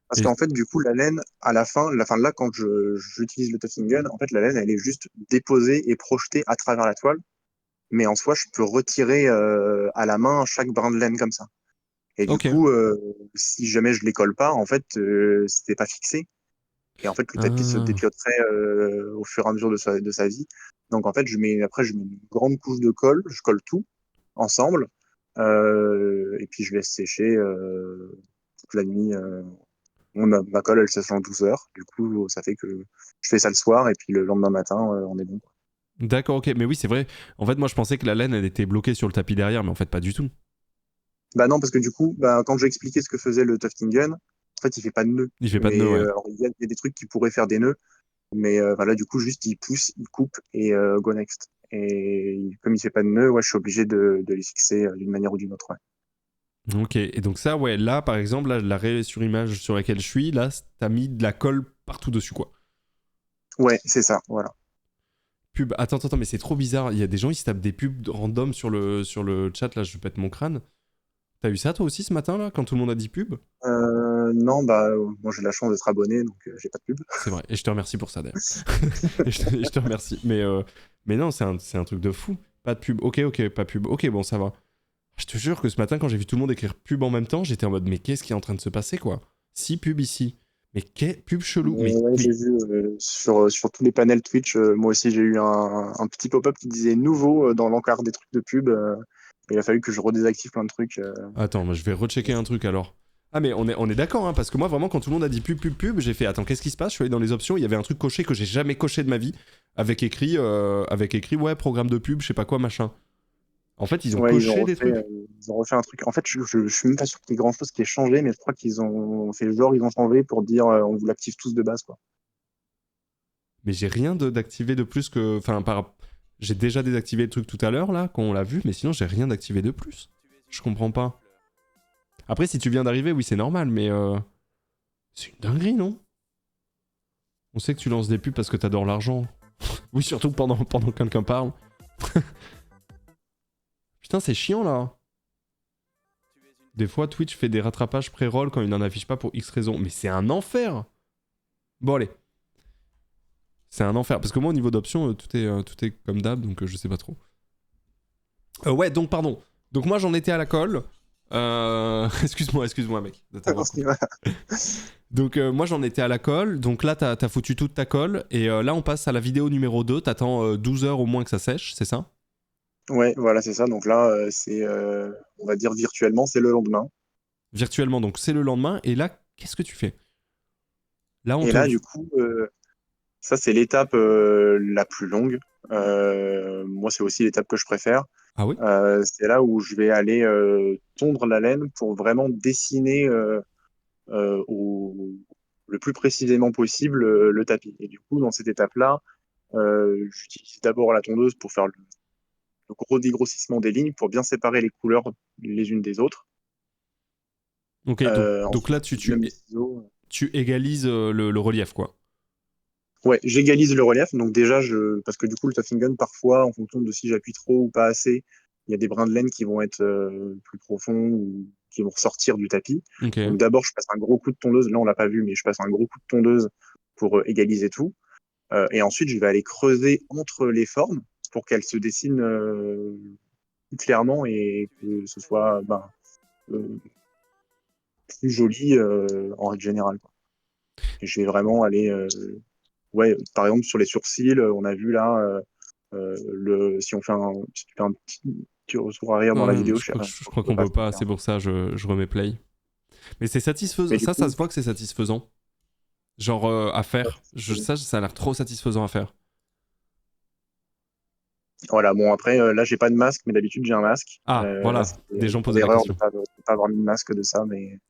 Parce Et... qu'en fait, du coup, la laine, à la fin là, quand j'utilise le tufting gun, en fait, la laine, elle est juste déposée et projetée à travers la toile. Mais en soi, je peux retirer à la main chaque brin de laine comme ça. Et du Ok. coup, si jamais je les colle pas, en fait, c'était pas fixé. Et en fait, le tapis se Ah. dépioterait au fur et à mesure de sa vie. Donc en fait, après, je mets une grande couche de colle, je colle tout ensemble, et puis je laisse sécher toute la nuit. Ma colle, elle sèche en 12 heures. Du coup, ça fait que je fais ça le soir, et puis le lendemain matin, on est bon. D'accord, ok. Mais oui, c'est vrai. En fait, moi, je pensais que la laine, elle était bloquée sur le tapis derrière, mais en fait, pas du tout. Bah non, parce que du coup, bah, quand j'ai expliqué ce que faisait le tufting gun, en fait, il fait pas de nœud. Il fait pas de nœud, Mais ouais. alors, il y a des trucs qui pourraient faire des nœuds. Mais voilà, du coup, juste il pousse, il coupe et go next. Et comme il fait pas de nœud, ouais, je suis obligé de les fixer d'une manière ou d'une autre. Ouais, Ok. Et donc ça, ouais, là, par exemple, là, la sur image sur laquelle je suis, là, t'as mis de la colle partout dessus, quoi. ouais, c'est ça, voilà. Pub. Attends, attends, mais c'est trop bizarre. Il y a des gens, ils se tapent des pubs random sur le chat, là, je pète mon crâne. T'as eu ça, toi aussi, ce matin, là, quand tout le monde a dit pub? Non, bah, moi j'ai la chance d'être abonné, donc j'ai pas de pub. C'est vrai. Et je te remercie pour ça, d'ailleurs. Et je te remercie. Mais non, c'est un truc de fou. Pas de pub. Ok, ok, pas pub. Ok, bon, ça va. Je te jure que ce matin, quand j'ai vu tout le monde écrire pub en même temps, j'étais en mode, mais qu'est-ce qui est en train de se passer, quoi? Si pub ici. Mais pub chelou. Mais ouais, j'ai vu sur tous les panels Twitch, moi aussi j'ai eu un petit pop-up qui disait nouveau dans l'encart des trucs de pub. Il a fallu que je redésactive plein de trucs. Attends, moi, je vais rechecker un truc alors. Ah, mais on est d'accord, hein, parce que moi, vraiment, quand tout le monde a dit pub, pub, pub, j'ai fait, attends, qu'est-ce qui se passe? Je suis allé dans les options, il y avait un truc coché que j'ai jamais coché de ma vie, avec écrit, ouais, programme de pub, je sais pas quoi, machin. En fait, ils ont Ouais, coché des trucs. ils ont refait un truc. En fait, je suis même pas sûr qu'il y ait grand-chose qui ait changé, mais je crois qu'ils ont fait genre, ils ont changé pour dire on vous l'active tous de base, quoi. Mais j'ai rien d'activé de plus que. Enfin, j'ai déjà désactivé le truc tout à l'heure, là, quand on l'a vu, mais sinon, j'ai rien d'activé de plus. Je comprends pas. Après, si tu viens d'arriver, oui, c'est normal, mais. C'est une dinguerie, non? On sait que tu lances des pubs parce que t'adores l'argent. Oui, surtout pendant que quelqu'un parle. Putain, c'est chiant, là. Des fois, Twitch fait des rattrapages pré-roll quand il n'en affiche pas pour X raison. Mais c'est un enfer! Bon, allez. C'est un enfer. Parce que moi, au niveau d'options, tout est comme d'hab, donc je sais pas trop. Ouais, donc, pardon. Donc, moi, j'en étais à la colle. Excuse-moi, mec, de t'avoir coupé. Donc, moi, j'en étais à la colle. Donc là, t'as foutu toute ta colle. Et là, on passe à la vidéo numéro 2. T'attends 12 heures au moins que ça sèche, c'est ça? Ouais, voilà, c'est ça. Donc là, on va dire virtuellement, c'est le lendemain. Virtuellement, donc c'est le lendemain. Et là, qu'est-ce que tu fais? Là, on Et te... là, du coup, ça, c'est l'étape la plus longue. Moi, c'est aussi l'étape que je préfère. Ah oui? C'est là où je vais aller tondre la laine pour vraiment dessiner le plus précisément possible le tapis. Et du coup, dans cette étape-là, j'utilise d'abord la tondeuse pour faire le gros dégrossissement des lignes, pour bien séparer les couleurs les unes des autres. Ok, donc Ensuite, là, j'utilise même les ciseaux. tu égalises le relief, quoi. Ouais, j'égalise le relief. Donc déjà, parce que du coup, le tufting gun, parfois, en fonction de si j'appuie trop ou pas assez, il y a des brins de laine qui vont être plus profonds ou qui vont ressortir du tapis. Ok. Donc d'abord, je passe un gros coup de tondeuse. Là, on l'a pas vu, mais je passe un gros coup de tondeuse pour égaliser tout. Et ensuite, je vais aller creuser entre les formes pour qu'elles se dessinent plus clairement et que ce soit euh, plus joli en règle générale, quoi. Et je vais vraiment aller ouais, par exemple, sur les sourcils, on a vu là, si tu fais un petit retour arrière dans la vidéo, Je je crois peux qu'on pas peut trop pas, faire. c'est pour ça je remets play. Mais c'est satisfaisant, Mais du ça coup, se voit que c'est satisfaisant. Genre à faire. Ça a l'air trop satisfaisant à faire. voilà, bon, après, là, j'ai pas de masque, mais d'habitude, j'ai un masque. Ah, Là, voilà, c'était des gens une posaient la erreur de question. pas avoir mis de masque de ça, mais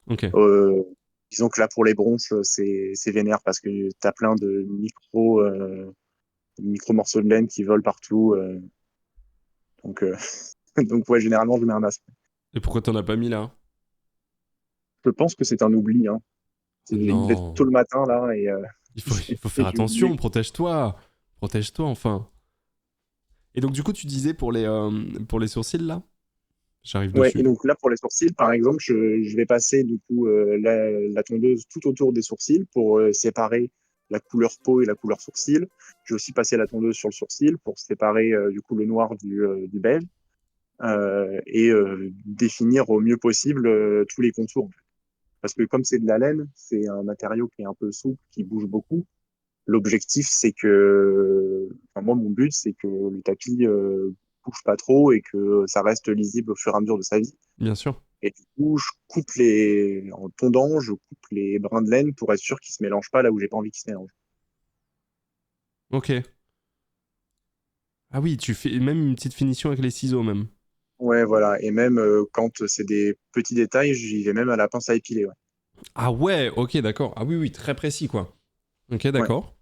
Ok. euh, disons que là, pour les bronches, c'est vénère parce que t'as plein de micro morceaux de laine qui volent partout. Donc, donc, ouais, généralement, je mets un masque. Et pourquoi t'en as pas mis là? Je pense que c'est un oubli, hein. Il devait être tôt Non. le matin, là, et Il faut faire j'ai oublié. attention, protège-toi. Protège-toi enfin. Et donc du coup tu disais pour les sourcils là? J'arrive Ouais, dessus. et donc là, pour les sourcils, par exemple, je vais passer du coup la tondeuse tout autour des sourcils pour séparer la couleur peau et la couleur sourcil. Je vais aussi passer la tondeuse sur le sourcil pour séparer du coup le noir du beige et définir au mieux possible tous les contours. Parce que comme c'est de la laine, c'est un matériau qui est un peu souple, qui bouge beaucoup. L'objectif, c'est que, enfin, moi, mon but, c'est que le tapis bouge pas trop et que ça reste lisible au fur et à mesure de sa vie. Bien sûr. Et du coup, en tondant, je coupe les brins de laine pour être sûr qu'ils se mélangent pas là où j'ai pas envie qu'ils se mélangent. Ok. Ah oui, tu fais même une petite finition avec les ciseaux même. Ouais, voilà. Et même quand c'est des petits détails, j'y vais même à la pince à épiler. Ouais. Ah ouais, ok, d'accord. Ah oui, oui, très précis quoi. Ok, Ouais. d'accord.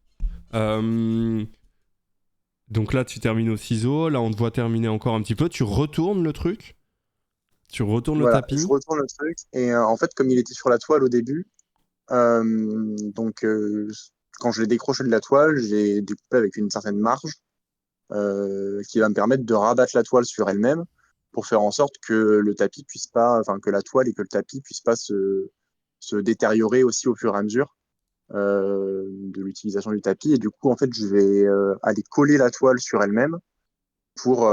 Euh, Donc là, tu termines au ciseau. Là, on te voit terminer encore un petit peu. Tu retournes le truc. Tu retournes le Voilà, je tapis. retourne le truc. Et en fait, comme il était sur la toile au début, euh, donc quand je l'ai décroché de la toile, j'ai découpé avec une certaine marge qui va me permettre de rabattre la toile sur elle-même pour faire en sorte que le tapis puisse pas, enfin que la toile et que le tapis puissent pas se détériorer aussi au fur et à mesure de l'utilisation du tapis. Et du coup, en fait, je vais aller coller la toile sur elle-même pour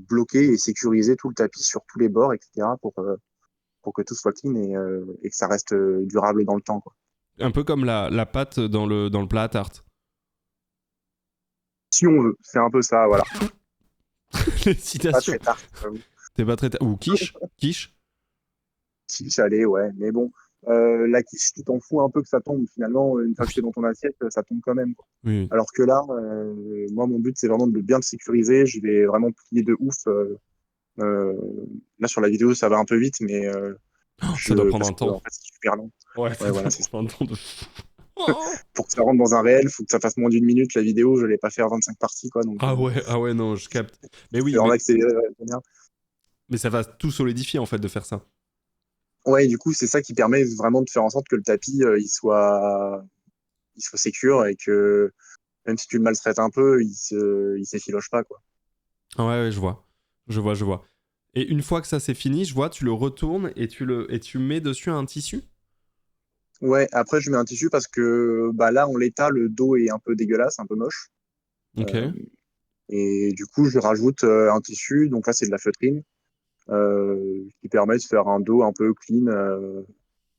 bloquer et sécuriser tout le tapis sur tous les bords, etc. Pour que tout soit clean et que ça reste durable dans le temps, quoi. Un peu comme la pâte dans le plat à tarte. Si on veut, c'est un peu ça, voilà. Les Pas citations. très tard, j'avoue. T'es pas très. Ou quiche. Quiche. Quiche, allez, ouais. Mais bon, la quiche, tu t'en fous un peu que ça tombe. Finalement, une fois que c'est Oui. dans ton assiette, ça tombe quand même, quoi. Oui. Alors que là, moi, mon but, c'est vraiment de bien le sécuriser. Je vais vraiment plier de ouf. Euh, Là, sur la vidéo, ça va un peu vite, mais Oh, ça doit prendre parce un que temps. en fait, c'est super lent. Ouais, Ouais, ça voilà, doit c'est ça. prendre un temps de fou. Oh. Pour que ça rentre dans un réel, il faut que ça fasse moins d'une minute. La vidéo, je l'ai pas fait à 25 parties, quoi. Donc, Ah ouais, non, je capte. Mais c'est oui, vraiment accéléré. Bien. mais ça va tout solidifier en fait de faire ça. Ouais, du coup, c'est ça qui permet vraiment de faire en sorte que le tapis, il soit sécure et que même si tu le maltraites un peu, il s'effiloche pas, quoi. Ah ouais, ouais, je vois. Je vois, je vois. Et une fois que ça c'est fini, je vois, tu le retournes et tu mets dessus un tissu. Ouais, après, je mets un tissu parce que bah, là, en l'état, le dos est un peu dégueulasse, un peu moche. Ok. Euh, et du coup, je rajoute un tissu. Donc là, c'est de la feutrine qui permet de faire un dos un peu clean,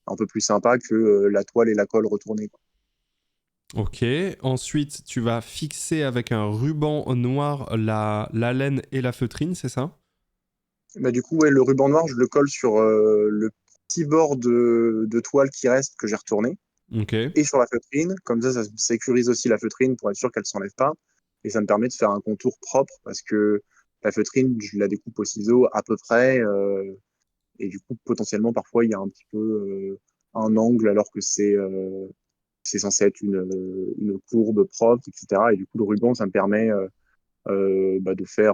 un peu plus sympa que la toile et la colle retournée, quoi. Ok. Ensuite, tu vas fixer avec un ruban noir la laine et la feutrine, c'est ça? Bah, du coup, ouais, le ruban noir, je le colle sur le petit bord de toile qui reste que j'ai retourné Ok. et sur la feutrine. Comme ça sécurise aussi la feutrine pour être sûr qu'elle ne s'enlève pas. Et ça me permet de faire un contour propre parce que la feutrine, je la découpe au ciseau à peu près. Et du coup, potentiellement, parfois, il y a un petit peu un angle alors que c'est censé être une courbe propre, etc. Et du coup, le ruban, ça me permet bah, de faire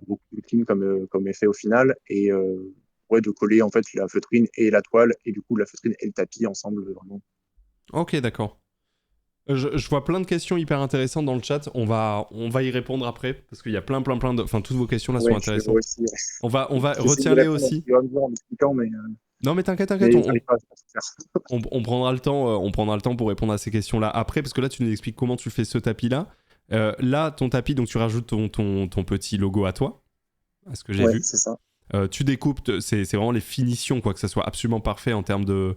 beaucoup de clean comme effet au final et ouais, de coller en fait la feutrine et la toile et du coup la feutrine et le tapis ensemble vraiment. Ok, d'accord. Je vois plein de questions hyper intéressantes dans le chat. On va y répondre après parce qu'il y a plein de. Enfin, toutes vos questions là sont Ouais, je intéressantes. vois aussi. Ouais. On va J'essaie d'y retiens-les répondre au aussi. fur et à mesure en expliquant, Non, mais t'inquiète, mais j'arrive pas à se faire. on prendra le temps, on prendra le temps pour répondre à ces questions-là après, parce que là, tu nous expliques comment tu fais ce tapis-là. Là, ton tapis, donc tu rajoutes ton petit logo à toi, à ce que j'ai Ouais, vu. c'est ça. Tu découpes, c'est vraiment les finitions, quoi, que ça soit absolument parfait en termes de,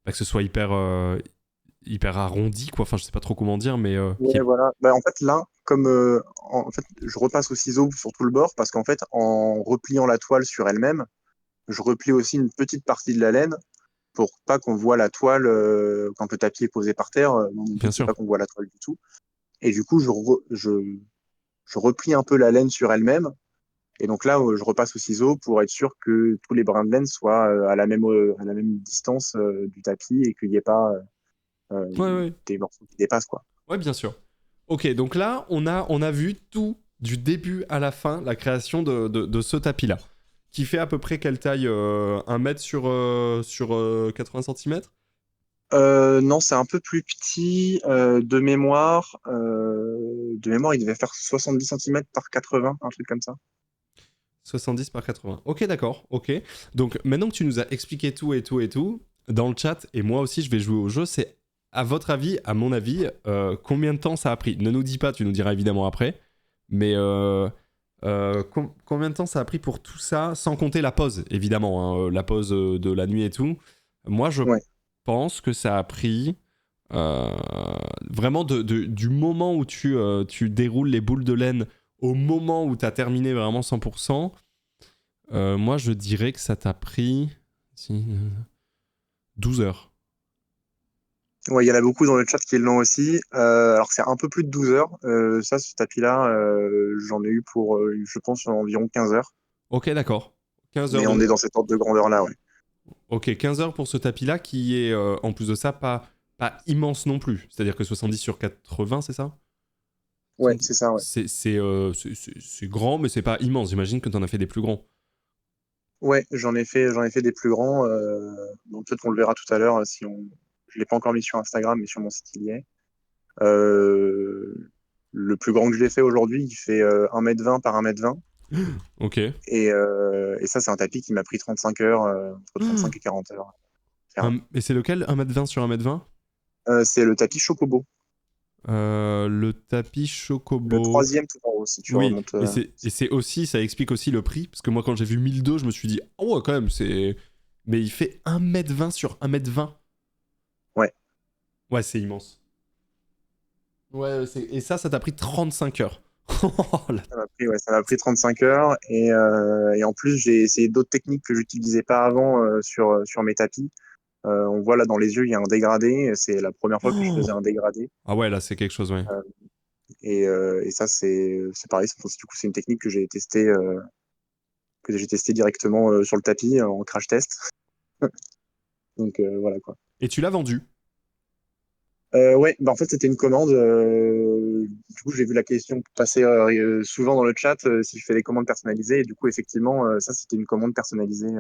bah, que ce soit hyper arrondi, quoi. Enfin, je sais pas trop comment dire, mais Ouais, voilà. Bah, en fait, là, comme en fait, je repasse au ciseau sur tout le bord parce qu'en fait, en repliant la toile sur elle-même, je replie aussi une petite partie de la laine pour pas qu'on voit la toile quand le tapis est posé par terre. Mon bien but, c'est sûr. pas qu'on voit la toile du tout. Et du coup, je replie un peu la laine sur elle-même. Et donc là, je repasse au ciseau pour être sûr que tous les brins de laine soient à la même distance du tapis et qu'il n'y ait pas Ouais, ouais. des morceaux qui dépassent, quoi. Ouais, bien sûr. Ok, donc là, on a vu tout du début à la fin, la création de ce tapis-là, qui fait à peu près quelle taille 1 mètre sur 80 centimètres. Non, c'est un peu plus petit de mémoire. Il devait faire 70 cm par 80, un truc comme ça. 70 par 80. Ok, d'accord, ok. Donc maintenant que tu nous as expliqué tout et tout et tout, dans le chat, et moi aussi je vais jouer au jeu, c'est à votre avis, à mon avis, combien de temps ça a pris? Ne nous dis pas, tu nous diras évidemment après, mais combien de temps ça a pris pour tout ça, sans compter la pause, évidemment, hein, la pause de la nuit et tout. Moi, je Ouais. pense que ça a pris vraiment du moment où tu déroules les boules de laine au moment où tu as terminé vraiment 100%. Moi, je dirais que ça t'a pris 12 heures. Ouais, il y en a beaucoup dans le chat qui l'ont aussi. Alors c'est un peu plus de 12 heures. Ça, ce tapis-là, j'en ai eu pour, je pense, environ 15 heures. Ok, d'accord. 15 heures Mais on est dans cet ordre de grandeur-là, ouais. Ok, 15 heures pour ce tapis-là qui est, en plus de ça, pas immense non plus. C'est-à-dire que 70 sur 80, c'est ça? Ouais, c'est ça, ouais. C'est grand, mais c'est pas immense. J'imagine que tu en as fait des plus grands. Ouais, j'en ai fait des plus grands. Donc peut-être qu'on le verra tout à l'heure si on. Je l'ai pas encore mis sur Instagram, mais sur mon site il y est. Le plus grand que j'ai fait aujourd'hui, il fait 1m20 par 1m20. Ok. Et ça, c'est un tapis qui m'a pris 35 heures, entre 35 et 40 heures. Et c'est lequel? 1m20 sur 1m20? C'est le tapis Chocobo. Le tapis Le Chocobo. troisième tout en haut, si tu Oui, remontes. et c'est aussi, ça explique aussi le prix. Parce que moi, quand j'ai vu 1002, je me suis dit, oh ouais, quand même, c'est. Mais il fait 1m20 sur 1m20. Ouais. Ouais, c'est immense. Ouais, et ça t'a pris 35 heures. Oh là. Ça m'a pris 35 heures. Et en plus, j'ai essayé d'autres techniques que j'utilisais pas avant sur mes tapis. On voit là dans les yeux, il y a un dégradé. C'est la première fois que je faisais un dégradé. Ah ouais, là, c'est quelque chose, ouais. Et ça, c'est pareil. Du coup, c'est une technique que j'ai testé directement sur le tapis en crash test. Donc voilà quoi. Et tu l'as vendu? Ouais, bah en fait c'était une commande. Du coup j'ai vu la question passer souvent dans le chat si je fais des commandes personnalisées. Et du coup effectivement ça c'était une commande personnalisée.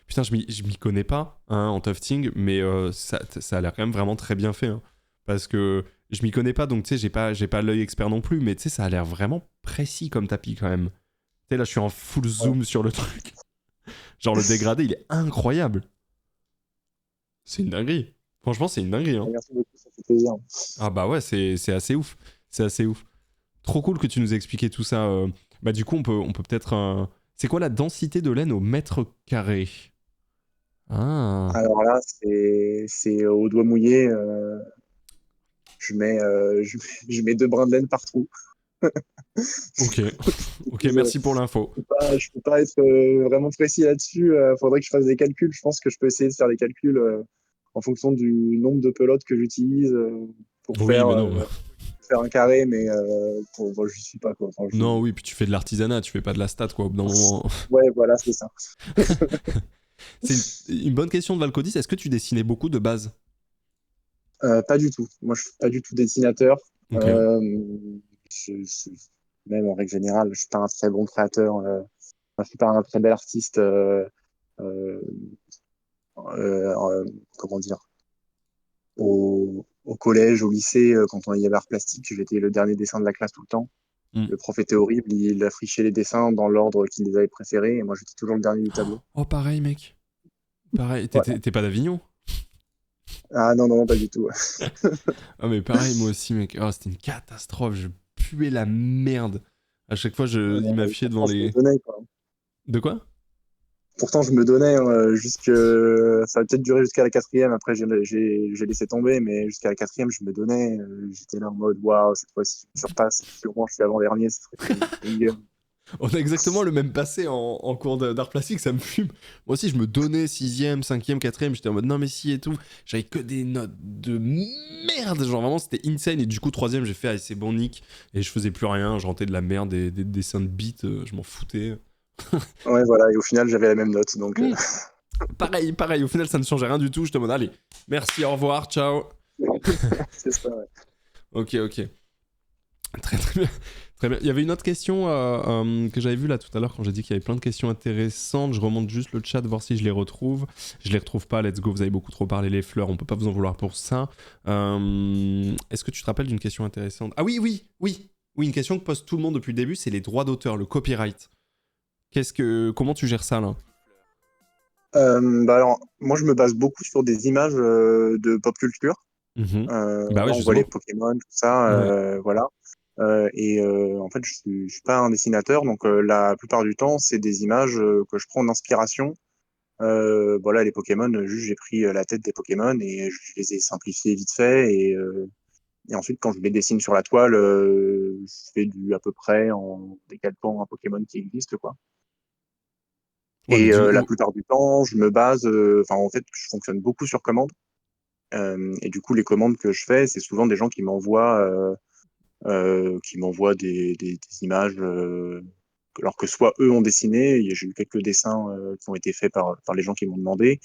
Putain, je m'y connais pas hein, en tufting, mais ça a l'air quand même vraiment très bien fait. Hein. Parce que je m'y connais pas, donc tu sais, j'ai pas l'œil expert non plus, mais tu sais, ça a l'air vraiment précis comme tapis quand même. Tu sais, là, je suis en full zoom sur le truc. Genre, le dégradé, il est incroyable. C'est une dinguerie. Franchement, c'est une dinguerie. Hein. Merci beaucoup, ça fait plaisir. Ah bah ouais, c'est assez ouf. C'est assez ouf. Trop cool que tu nous aies expliqué tout ça. Bah du coup, on peut peut-être... C'est quoi la densité de laine au mètre carré? Ah. Alors là c'est au doigt mouillé. Je mets 2 brins de laine par trou. Ok. Ok, merci pour l'info. Je peux pas être vraiment précis là-dessus. Faudrait que je fasse des calculs. Je pense que je peux essayer de faire des calculs en fonction du nombre de pelotes que j'utilise pour Oui, mais non. faire un carré, mais bon, je suis pas quoi. Enfin, Non, oui, puis tu fais de l'artisanat, tu fais pas de la stat, quoi, au bout d'un moment. Ouais, voilà, c'est ça. C'est une bonne question de Valcodis. Est-ce que tu dessinais beaucoup de base? Pas du tout. Moi, je suis pas du tout dessinateur. Ok. Je- Même en règle générale, je suis pas un très bon créateur. Je suis pas un très bel artiste. Euh, Comment dire? Au collège, au lycée, quand on y avait art plastique, j'étais le dernier dessin de la classe tout le temps. Hmm. Le prof était horrible, il affichait les dessins dans l'ordre qu'il les avait préférés, et moi j'étais toujours le dernier du tableau. Oh, pareil, mec. Pareil. Voilà. T'es pas d'Avignon? Ah non, non, non, pas du tout. Ah, mais pareil, moi aussi, mec. Oh, c'était une catastrophe. Je puais la merde. À chaque fois, il m'affichait devant Pourtant, je me les. donnais, quoi. De quoi? Pourtant, je me donnais ça a peut-être duré jusqu'à la quatrième. Après, j'ai laissé tomber, mais jusqu'à la quatrième, je me donnais. J'étais là en mode, waouh, cette fois-ci, je surpasse. Si au moins je suis avant-dernier, ce serait mieux. On a exactement le même passé en cours d'art plastique, ça me fume. Moi aussi, je me donnais 6ème, 5ème, 4ème, j'étais en mode non, mais si et tout. J'avais que des notes de merde, genre vraiment, c'était insane. Et du coup, 3ème, j'ai fait, allez, c'est bon, Nick. Et je faisais plus rien, je rentrais de la merde, des dessins de beats, je m'en foutais. Ouais, voilà. Et au final, j'avais la même note. Donc, Pareil, au final, ça ne changeait rien du tout. J'étais en mode, allez, merci, au revoir, ciao. c'est ça, ouais. Ok. Très bien. Très bien. Il y avait une autre question que j'avais vue là tout à l'heure quand j'ai dit qu'il y avait plein de questions intéressantes. Je remonte juste le chat, voir si je les retrouve. Je les retrouve pas, let's go, vous avez beaucoup trop parlé les fleurs, on peut pas vous en vouloir pour ça. Est-ce que tu te rappelles d'une question intéressante? Ah oui. Oui, une question que pose tout le monde depuis le début, c'est les droits d'auteur, le copyright. Comment tu gères ça là? Bah alors, moi, je me base beaucoup sur des images de pop culture. Mhm. Bah Là, ouais, on voit les justement. Pokémon, tout ça, Ouais. voilà. En fait, je suis pas un dessinateur, donc la plupart du temps, c'est des images que je prends d'inspiration. Voilà, les Pokémon, juste j'ai pris la tête des Pokémon et je les ai simplifiés vite fait. Et ensuite, quand je les dessine sur la toile, je fais du à peu près en décalquant un Pokémon qui existe, quoi. Ouais, mais Et la plupart du temps, je me base, en fait, je fonctionne beaucoup sur commande. Et du coup, les commandes que je fais, c'est souvent des gens qui m'envoient des images, alors que soit eux ont dessiné, j'ai eu quelques dessins qui ont été faits par les gens qui m'ont demandé.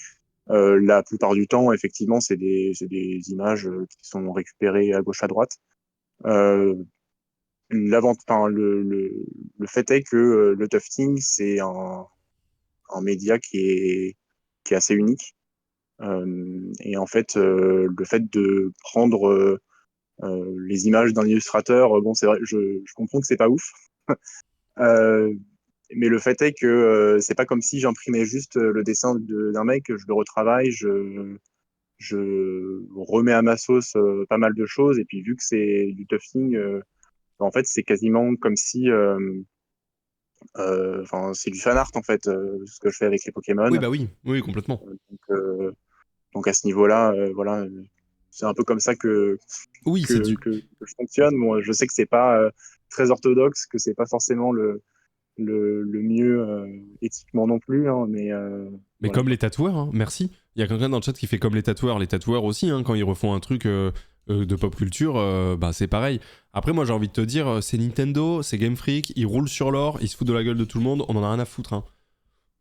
La plupart du temps, effectivement, c'est des images qui sont récupérées à gauche à droite. Euh, le fait est que le tufting, c'est un média qui est assez unique. Et en fait, le fait de prendre les images d'un illustrateur, bon, c'est vrai, je comprends que c'est pas ouf. Euh, mais le fait est que c'est pas comme si j'imprimais juste le dessin d'un mec, je le retravaille, je remets à ma sauce pas mal de choses. Et puis, vu que c'est du tufting, en fait, c'est quasiment comme si. C'est du fan art, en fait, ce que je fais avec les oui, Pokémon. bah oui, oui, complètement. Donc, donc à ce niveau-là, voilà, c'est un peu comme ça Oui, c'est du. que je fonctionne. Moi, je sais que c'est pas très orthodoxe, que c'est pas forcément le mieux éthiquement non plus, hein, mais Mais voilà comme quoi. les tatoueurs, hein, merci. Il y a quelqu'un dans le chat qui fait comme les tatoueurs. Les tatoueurs aussi, hein, quand ils refont un truc de pop culture, bah c'est pareil. Après, moi j'ai envie de te dire, c'est Nintendo, c'est Game Freak, ils roulent sur l'or, ils se foutent de la gueule de tout le monde, on en a rien à foutre. Hein.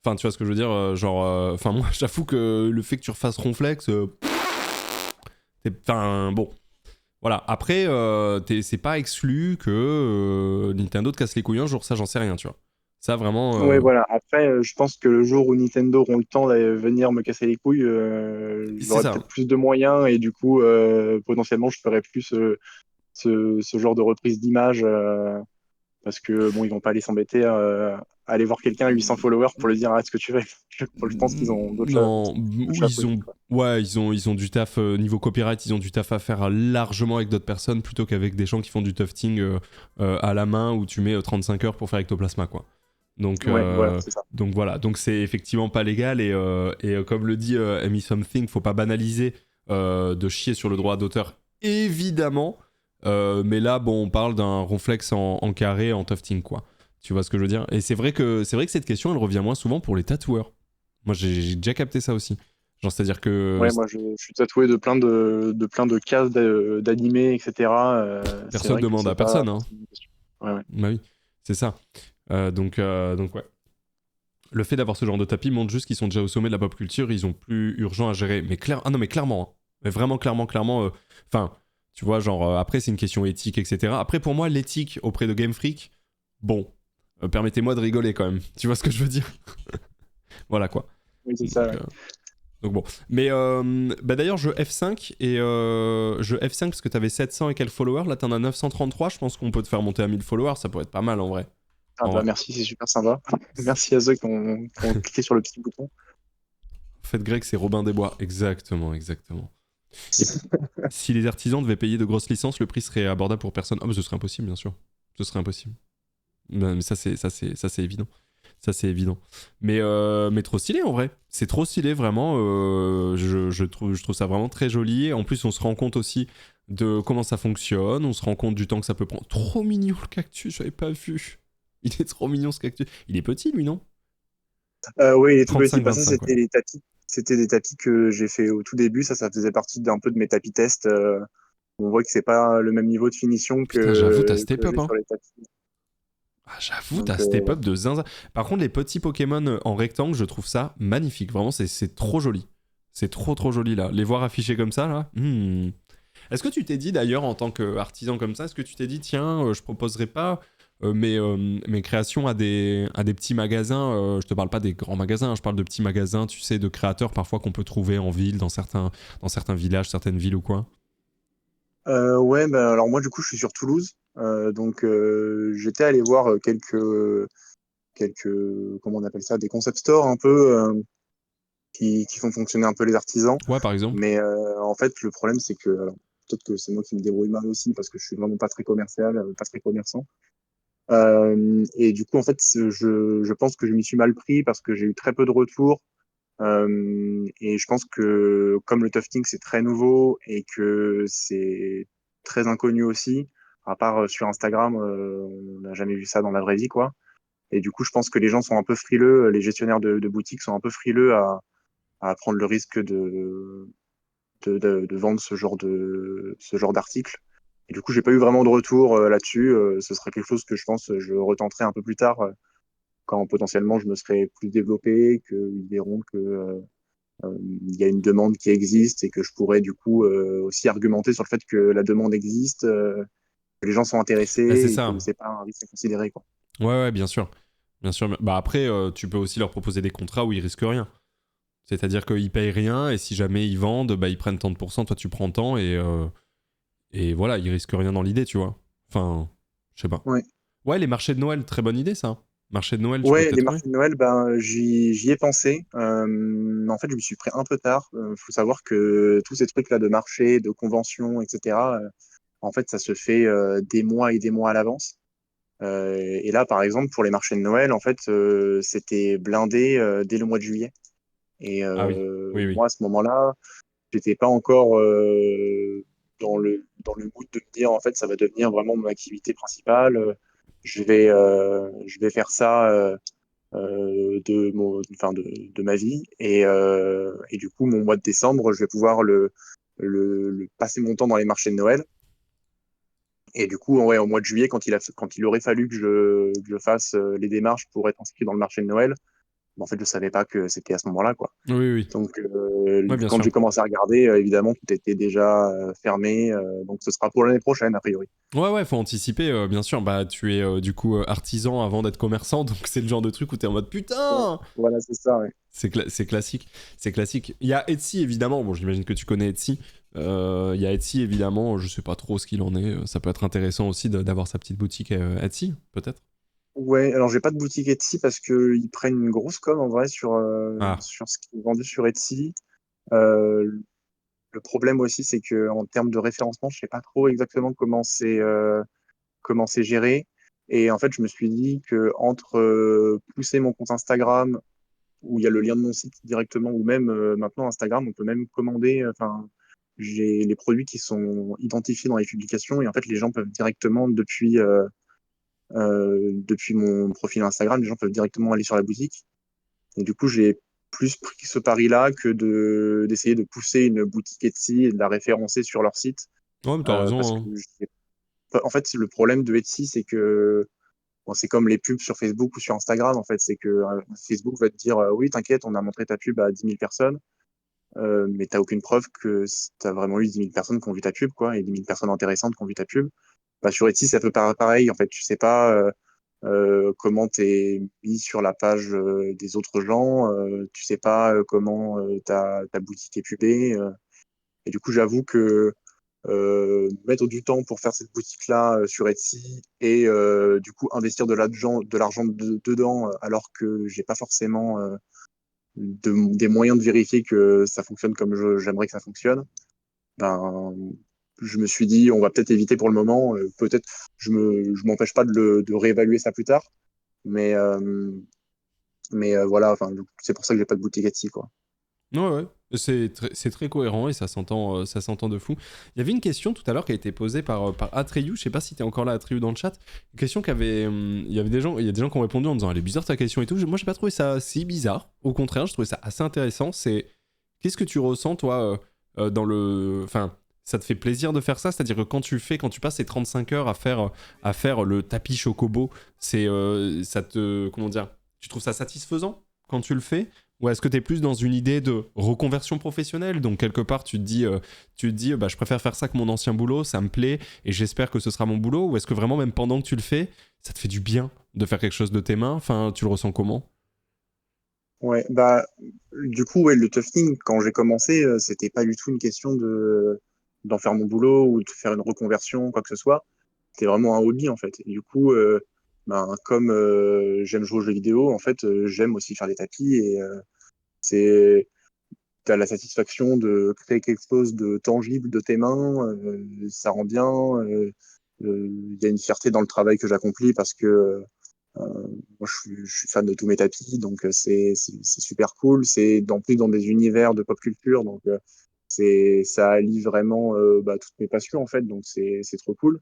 Enfin, tu vois ce que je veux dire, enfin moi j'avoue que le fait que tu refasses Ronflex, enfin bon. Voilà, après, c'est pas exclu que Nintendo te casse les couilles un jour, ça j'en sais rien, tu vois. Ça vraiment. Ouais, voilà. Après, je pense que le jour où Nintendo auront le temps d'aller venir me casser les couilles, C'est j'aurai ça. peut-être plus de moyens et du coup, potentiellement, je ferai plus ce genre de reprise d'image parce que bon, ils vont pas aller s'embêter à aller voir quelqu'un à 800 followers pour lui dire arrête ce que tu fais. Je pense qu'ils ont Non, d'autres oui, chats à fouetter, quoi. ouais, ils ont du taf niveau copyright, ils ont du taf à faire largement avec d'autres personnes plutôt qu'avec des gens qui font du tufting à la main où tu mets 35 heures pour faire Ectoplasma, quoi. Donc, Ouais, voilà, c'est ça. donc voilà, donc c'est effectivement pas légal et comme le dit Amy Something, faut pas banaliser de chier sur le droit d'auteur, évidemment. Mais là, bon, on parle d'un ronflex en carré en tufting, quoi. Tu vois ce que je veux dire? Et c'est vrai que cette question, elle revient moins souvent pour les tatoueurs. Moi, j'ai déjà capté ça aussi. Genre, c'est-à-dire que Ouais, moi, je suis tatoué de plein de cases d'animés, etc. C'est personne vrai que demande c'est à pas personne, hein. forcément une question. Ouais, ouais. Bah oui, c'est ça. Donc ouais. Le fait d'avoir ce genre de tapis montre juste qu'ils sont déjà au sommet de la pop culture, ils ont plus urgent à gérer. Mais ah non, mais clairement, hein. Mais vraiment, clairement. Enfin, tu vois, genre, après, c'est une question éthique, etc. Après, pour moi, l'éthique auprès de Game Freak, bon, permettez-moi de rigoler quand même. Tu vois ce que je veux dire? Voilà, quoi. Oui, c'est ça, Donc, ouais. donc bon. Mais bah d'ailleurs, je F5 et je F5 parce que t'avais 700 et quelques followers. Là, t'en as 933. Je pense qu'on peut te faire monter à 1000 followers. Ça pourrait être pas mal en vrai. Ah En bah vrai. merci, c'est super sympa. Merci à ceux qui ont cliqué sur le petit bouton. En fait, Greg, c'est Robin des Bois. Exactement, exactement. Et si les artisans devaient payer de grosses licences, le prix serait abordable pour personne. Ah, mais ce serait impossible, bien sûr. Ce serait impossible. Mais ça, c'est évident. Ça, c'est évident. Mais trop stylé, en vrai. C'est trop stylé, vraiment. Je trouve ça vraiment très joli. En plus, on se rend compte aussi de comment ça fonctionne. On se rend compte du temps que ça peut prendre. Trop mignon, le cactus. J'avais pas vu. Il est trop mignon, ce cactus. Il est petit, lui, non? Oui, il est tout petit. Bah, ça, 35-25, ouais. c'était les tapis. C'était des tapis que j'ai fait au tout début. Ça faisait partie d'un peu de mes tapis tests. On voit que c'est pas le même niveau de finition Putain, j'avoue, t'as step que up, j'ai hein. sur les tapis. Ah, j'avoue, Donc, t'as step up de zinzin. Par contre, les petits Pokémon en rectangle, je trouve ça magnifique. Vraiment, c'est trop joli. C'est trop joli, là. Les voir affichés comme ça, là. Est-ce que tu t'es dit, d'ailleurs, en tant qu'artisan comme ça, est-ce que tu t'es dit, tiens, je proposerais pas mes créations à des petits magasins je te parle pas des grands magasins, hein, je parle de petits magasins, tu sais, de créateurs parfois qu'on peut trouver en ville, dans certains villages, certaines villes ou quoi. ouais, bah, alors moi, du coup, je suis sur Toulouse. J'étais allé voir quelques, comment on appelle ça, des concept stores un peu qui font fonctionner un peu les artisans. Ouais, par exemple. Mais en fait, le problème, c'est que, alors, peut-être que c'est moi qui me débrouille mal aussi parce que je suis vraiment pas très commercial, pas très commerçant. Et du coup, en fait, je pense que je m'y suis mal pris parce que j'ai eu très peu de retours. Et je pense que comme le tufting, c'est très nouveau et que c'est très inconnu aussi, à part sur Instagram, on n'a jamais vu ça dans la vraie vie, quoi. Et du coup, je pense que les gens sont un peu frileux, les gestionnaires de boutiques sont un peu frileux à prendre le risque de vendre ce genre d'article. Et du coup, j'ai pas eu vraiment de retour là-dessus. Ce sera quelque chose que je pense je retenterai un peu plus tard quand potentiellement je me serai plus développé, qu'ils verront que il y a une demande qui existe et que je pourrais du coup aussi argumenter sur le fait que la demande existe, que les gens sont Bah, c'est intéressés et ça. que c'est pas un risque à considérer, quoi. Ouais, ouais, bien sûr. Bien sûr. Bah après, tu peux aussi leur proposer des contrats où ils risquent rien. C'est-à-dire qu'ils payent rien et si jamais ils vendent, bah ils prennent tant de pourcents, toi tu prends tant et voilà, ils risquent rien dans l'idée, tu vois. Enfin, je sais pas. Ouais. Ouais, les marchés de Noël, très bonne idée ça. Marché de Noël, tu peux Ouais, les peut-être. Ouais. marchés de Noël, ben, j'y ai pensé. En fait, je me suis pris un peu tard. Faut savoir que tous ces trucs-là de marché, de conventions, etc., en fait, ça se fait des mois et des mois à l'avance. Et là, par exemple, pour les marchés de Noël, en fait, c'était blindé dès le mois de juillet. Et Ah oui, oui, oui. moi, à ce moment-là, j'étais pas encore dans le mood de me dire, en fait, ça va devenir vraiment mon activité principale. Je vais faire ça de ma vie. Et du coup, mon mois de décembre, je vais pouvoir passer mon temps dans les marchés de Noël. Et du coup, ouais, au mois de juillet, quand il aurait fallu que je fasse les démarches pour être inscrit dans le marché de Noël, ben, en fait, je savais pas que c'était à ce moment-là, quoi. Oui, oui. Donc, Ouais, bien quand sûr. j'ai commencé à regarder, évidemment, tout était déjà fermé. Donc, ce sera pour l'année prochaine, a priori. Ouais, ouais, faut anticiper, bien sûr. Bah, tu es du coup artisan avant d'être commerçant, donc c'est le genre de truc où t'es en mode Ouais. putain. Voilà, c'est ça. Ouais. C'est classique. C'est classique. Il y a Etsy évidemment. Bon, j'imagine que tu connais Etsy. Il y a Etsy évidemment. Je sais pas trop ce qu'il en est. Ça peut être intéressant aussi d'avoir sa petite boutique Etsy, peut-être. Ouais, alors j'ai pas de boutique Etsy parce que ils prennent une grosse com en vrai Ah, sur ce qui est vendu sur Etsy. Euh, le problème aussi, c'est que en termes de référencement, je sais pas trop exactement comment c'est géré. Et en fait, je me suis dit que entre pousser mon compte Instagram où il y a le lien de mon site directement, ou même maintenant Instagram, on peut même commander. Enfin, j'ai les produits qui sont identifiés dans les publications et en fait, les gens peuvent directement depuis mon profil Instagram, les gens peuvent directement aller sur la boutique. Et du coup, j'ai plus pris ce pari-là que d'essayer de pousser une boutique Etsy et de la référencer sur leur site. ouais, mais t'as Parce raison, que, hein. en fait, le problème de Etsy, c'est que bon, c'est comme les pubs sur Facebook ou sur Instagram, en fait. C'est que Facebook va te dire oui, t'inquiète, on a montré ta pub à 10 000 personnes, mais t'as aucune preuve que t'as vraiment eu 10 000 personnes qui ont vu ta pub, quoi, et 10 000 personnes intéressantes qui ont vu ta pub. Bah, sur Etsy, c'est un peu pareil. En fait, tu sais pas comment t'es mis sur la page des autres gens, tu sais pas comment ta boutique est pubée. Et du coup, j'avoue que mettre du temps pour faire cette boutique-là sur Etsy et du coup investir de l'argent dedans alors que j'ai pas forcément des moyens de vérifier que ça fonctionne comme j'aimerais que ça fonctionne, ben, je me suis dit, on va peut-être éviter pour le moment. Peut-être, je m'empêche pas de réévaluer ça plus tard. Mais, voilà, enfin, c'est pour ça que j'ai pas de boutique Etsy, quoi. Ouais, ouais. C'est très cohérent et ça s'entend de fou. Il y avait une question tout à l'heure qui a été posée par Atreyu. Je sais pas si t'es encore là, Atreyu, dans le chat. Une question il y avait des gens, il y a des gens qui ont répondu en disant elle est bizarre ta question et tout. Moi, j'ai pas trouvé ça si bizarre. Au contraire, je trouvais ça assez intéressant. C'est qu'est-ce que tu ressens toi dans le, enfin, ça te fait plaisir de faire ça, c'est-à-dire que quand tu passes ces 35 heures à faire le tapis chocobo, ça te, comment dire, tu trouves ça satisfaisant quand tu le fais? Ou est-ce que tu es plus dans une idée de reconversion professionnelle? Donc, quelque part, tu te dis bah, je préfère faire ça que mon ancien boulot, ça me plaît et j'espère que ce sera mon boulot. Ou est-ce que vraiment, même pendant que tu le fais, ça te fait du bien de faire quelque chose de tes mains? Enfin, tu le ressens comment? Ouais, bah, du coup, ouais, le tufting, quand j'ai commencé, c'était pas du tout une question d'en faire mon boulot ou de faire une reconversion, quoi que ce soit. c'était vraiment un hobby en fait. Et du coup, comme j'aime jouer aux jeux vidéo, en fait, j'aime aussi faire des tapis et c'est t'as la satisfaction de créer quelque chose de tangible de tes mains, ça rend bien. Il y a une fierté dans le travail que j'accomplis parce que moi je suis fan de tous mes tapis, donc c'est super cool. C'est en plus dans des univers de pop culture, donc ça allie vraiment toutes mes passions en fait, donc c'est trop cool.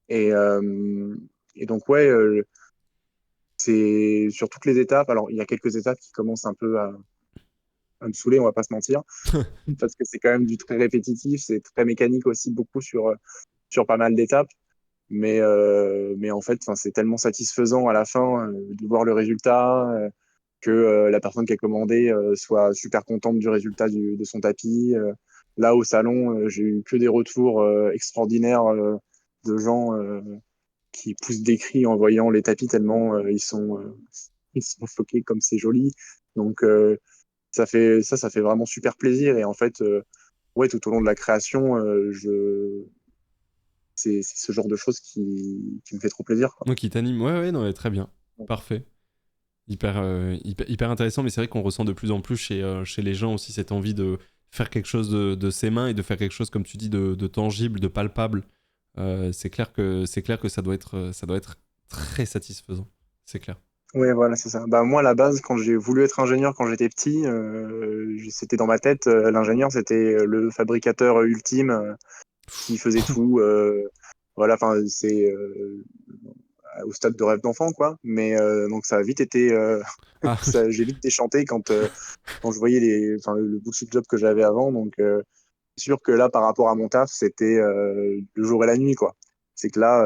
Et, euh, et donc ouais, c'est sur toutes les étapes. Alors il y a quelques étapes qui commencent un peu à me saouler, on va pas se mentir, parce que c'est quand même du très répétitif, c'est très mécanique aussi, beaucoup sur pas mal d'étapes. Mais en fait, c'est tellement satisfaisant à la fin de voir le résultat, que la personne qui a commandé soit super contente du résultat de son tapis. Là, au salon, j'ai eu que des retours extraordinaires de gens qui poussent des cris en voyant les tapis tellement ils sont choqués comme c'est joli. Donc, ça fait vraiment super plaisir. Et en fait, ouais, tout au long de la création, c'est ce genre de choses qui me fait trop plaisir, quoi. Donc, qui t'anime. Ouais, non, très bien. Parfait. Hyper intéressant, mais c'est vrai qu'on ressent de plus en plus chez les gens aussi cette envie de faire quelque chose de ses mains et de faire quelque chose, comme tu dis, de tangible, de palpable. C'est clair que ça doit être très satisfaisant. C'est clair. Ouais, voilà, c'est ça. Bah, moi, à la base, quand j'ai voulu être ingénieur quand j'étais petit, c'était dans ma tête, l'ingénieur, c'était le fabricateur ultime qui faisait tout. Voilà, enfin, c'est au stade de rêve d'enfant, quoi. Mais donc, ça a vite été. Ah oui. J'ai vite déchanté quand je voyais le bullshit job que j'avais avant. Donc, c'est sûr que là, par rapport à mon taf, c'était le jour et la nuit, quoi. C'est que là,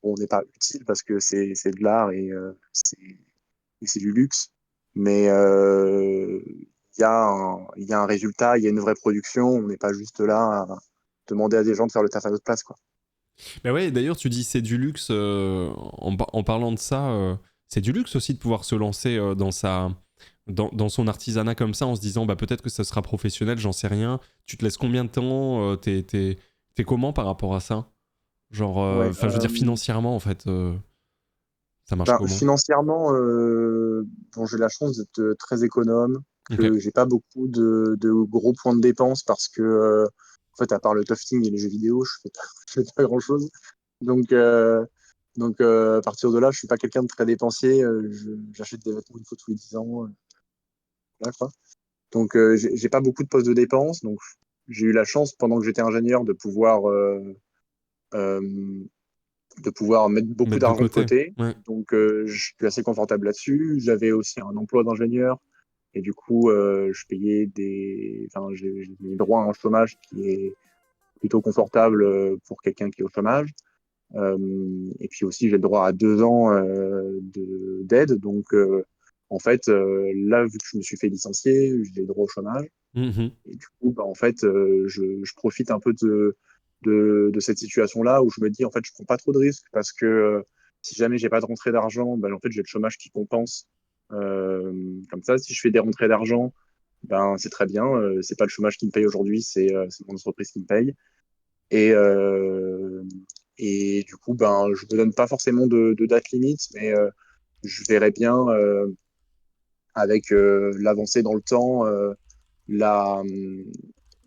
on n'est pas utile parce que c'est de l'art et c'est du luxe. Mais il y a un résultat, il y a une vraie production. On n'est pas juste là à demander à des gens de faire le taf à notre place, quoi. Bah ouais, d'ailleurs, tu dis c'est du luxe. En parlant de ça, c'est du luxe aussi de pouvoir se lancer dans son artisanat comme ça en se disant bah peut-être que ça sera professionnel, j'en sais rien. Tu te laisses combien de temps t'es comment par rapport à ça? Genre, Ouais, je veux dire financièrement en fait, ça marche comment? financièrement, bon, j'ai la chance d'être très économe, Ok. que j'ai pas beaucoup de gros points de dépense parce que, en fait, à part le tufting et les jeux vidéo, je fais pas grand-chose. Donc, à partir de là, je suis pas quelqu'un de très dépensier. J'achète des vêtements une fois tous les 10 ans. Voilà, quoi. Donc, j'ai pas beaucoup de postes de dépenses. Donc, j'ai eu la chance, pendant que j'étais ingénieur, euh, de pouvoir mettre beaucoup Mettre de d'argent de côté. côté. Ouais. Donc, je suis assez confortable là-dessus. J'avais aussi un emploi d'ingénieur. Et du coup, je payais j'ai droit à un chômage qui est plutôt confortable pour quelqu'un qui est au chômage. Et puis aussi, j'ai le droit à 2 ans d'aide. Donc, en fait, là, vu que je me suis fait licencier, j'ai le droit au chômage. Mhm. Et du coup, en fait, je profite un peu de cette situation-là où je me dis, en fait, je prends pas trop de risques parce que si jamais j'ai pas de rentrée d'argent, ben, en fait, j'ai le chômage qui compense. Euh, Comme ça, si je fais des rentrées d'argent, ben, c'est très bien. C'est pas le chômage qui me paye aujourd'hui, c'est mon entreprise qui me paye. Et, euh, et du coup, ben, je me donne pas forcément de date limite, mais je verrai bien avec l'avancée dans le temps, la,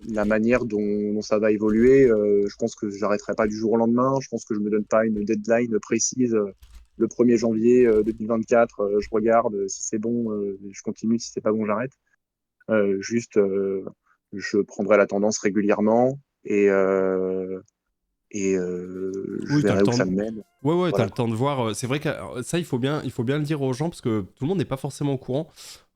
la manière dont ça va évoluer. Je pense que j'arrêterai pas du jour au lendemain. Je pense que je me donne pas une deadline précise. Le 1er janvier 2024, je regarde si c'est bon, je continue. Si c'est pas bon, j'arrête. Juste, je prendrai la tendance régulièrement et je Oui, t'as le verrai où temps ça de... me mène. Ouais, t'as Voilà, le quoi. temps de voir. C'est vrai que ça, il faut bien le dire aux gens parce que tout le monde n'est pas forcément au courant.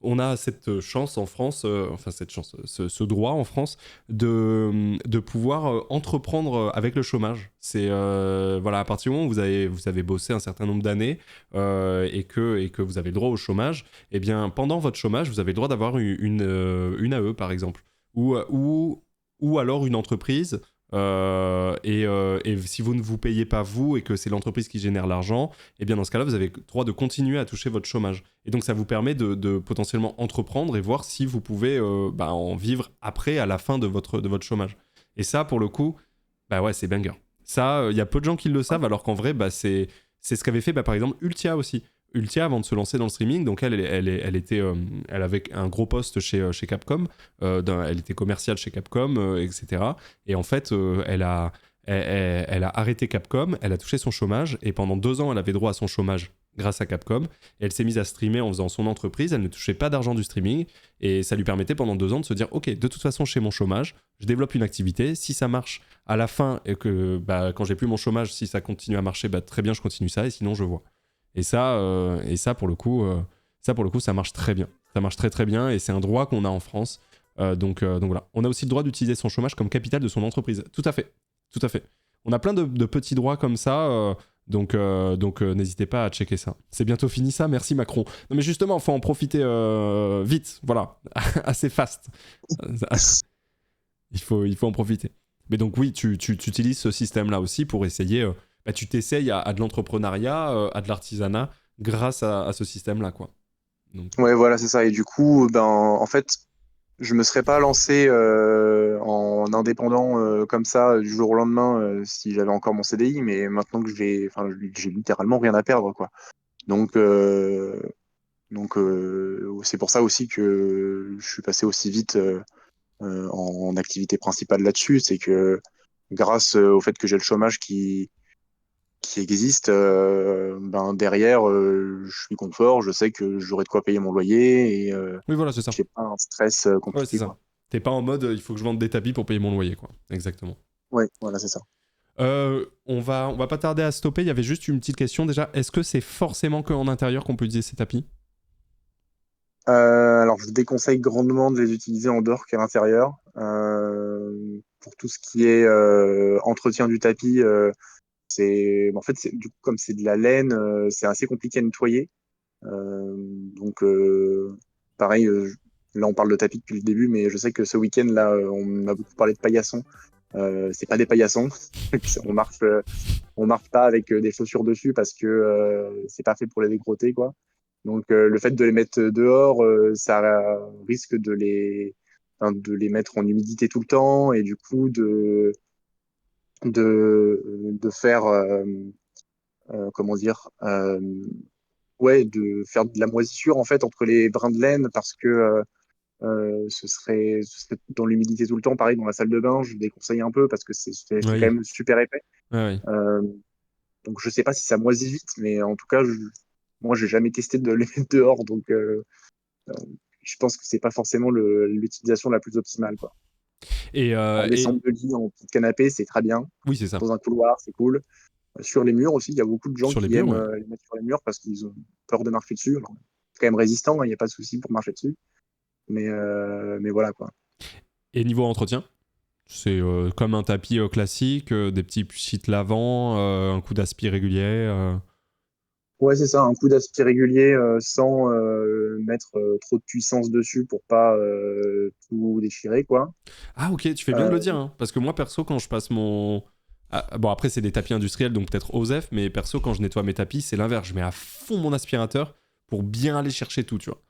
On a cette chance en France, enfin cette chance, ce droit en France de pouvoir entreprendre avec le chômage. C'est voilà, à partir du moment où vous avez bossé un certain nombre d'années et que vous avez le droit au chômage, eh bien pendant votre chômage, vous avez le droit d'avoir une AE par exemple, ou alors une entreprise. Et si vous ne vous payez pas vous et que c'est l'entreprise qui génère l'argent, eh bien dans ce cas-là, vous avez le droit de continuer à toucher votre chômage. Et donc ça vous permet de potentiellement entreprendre et voir si vous pouvez en vivre après, à la fin de votre chômage. Et ça, pour le coup, bah ouais, c'est banger. Ça, il y a peu de gens qui le savent, alors qu'en vrai, bah, c'est ce qu'avait fait par exemple Ultia aussi. Ultia, avant de se lancer dans le streaming, donc elle avait un gros poste chez Capcom, elle était commerciale chez Capcom, etc. Et en fait, elle a arrêté Capcom, elle a touché son chômage, et pendant 2 ans, elle avait droit à son chômage grâce à Capcom. Et elle s'est mise à streamer en faisant son entreprise, elle ne touchait pas d'argent du streaming, et ça lui permettait pendant 2 ans de se dire, ok, de toute façon, chez mon chômage, je développe une activité, si ça marche à la fin, et que quand j'ai plus mon chômage, si ça continue à marcher, très bien, je continue ça, et sinon, je vois. Et ça, pour le coup, ça marche très bien. Ça marche très très bien, et c'est un droit qu'on a en France. Donc voilà. On a aussi le droit d'utiliser son chômage comme capital de son entreprise. Tout à fait. Tout à fait. On a plein de petits droits comme ça, donc n'hésitez pas à checker ça. C'est bientôt fini ça, merci Macron. Non mais justement, faut en profiter vite, voilà, assez fast. Il faut en profiter. Mais donc oui, tu utilises ce système-là aussi pour essayer, tu t'essayes à de l'entrepreneuriat, à de l'artisanat, grâce à ce système-là, quoi. Donc, Ouais, voilà, c'est ça. Et du coup, en fait, je me serais pas lancé en indépendant comme ça du jour au lendemain si j'avais encore mon CDI, mais maintenant que j'ai littéralement rien à perdre, quoi. Donc, c'est pour ça aussi que je suis passé aussi vite en activité principale là-dessus. C'est que grâce au fait que j'ai le chômage qui existe, derrière, je suis confort, je sais que j'aurai de quoi payer mon loyer et oui, voilà, c'est ça. j'ai pas un stress Ouais, c'est compliqué, ça. quoi. T'es pas en mode, il faut que je vende des tapis pour payer mon loyer, quoi. Exactement. Ouais, voilà, c'est ça. On va pas tarder à stopper. Il y avait juste une petite question déjà. Est-ce que c'est forcément qu'en intérieur qu'on peut utiliser ces tapis ? Alors, je vous déconseille grandement de les utiliser en dehors qu'à l'intérieur. Pour tout ce qui est entretien du tapis, en fait, du coup, comme c'est de la laine, c'est assez compliqué à nettoyer. Donc, pareil, là, on parle de tapis depuis le début, mais je sais que ce week-end, là, on a beaucoup parlé de paillassons. C'est pas des paillassons. On marche pas avec des chaussures dessus parce que c'est pas fait pour les dégrotter, quoi. Donc, le fait de les mettre dehors, ça risque de les mettre en humidité tout le temps et du coup de faire, comment dire, ouais, de faire de la moisissure en fait entre les brins de laine parce que ce serait dans l'humidité tout le temps. Pareil, dans la salle de bain, je déconseille un peu parce que c'est quand Oui. même super épais. Ouais, oui. Euh, donc, je sais pas si ça moisit vite, mais en tout cas, moi, j'ai jamais testé de les mettre dehors, donc je pense que c'est pas forcément l'utilisation la plus optimale, quoi. Et, En descente de lit, en petit canapé, c'est très bien. oui, c'est ça. Dans un couloir, c'est cool. Sur les murs aussi, il y a beaucoup de gens Sur les qui murs, aiment ouais. les mettre sur les murs parce qu'ils ont peur de marcher dessus. Alors, c'est quand même résistant, il n'y a pas de souci pour marcher dessus. Mais voilà, quoi. Et niveau entretien, c'est comme un tapis classique, des petits sheets lavants, un coup d'aspi régulier. Ouais, c'est ça, un coup d'aspi régulier sans mettre trop de puissance dessus pour pas tout déchirer, quoi. Ah ok, tu fais bien de Euh, le dire, hein, parce que moi perso quand je passe mon... Ah, bon après c'est des tapis industriels donc peut-être OSEF, mais perso quand je nettoie mes tapis c'est l'inverse, je mets à fond mon aspirateur pour bien aller chercher tout, tu vois.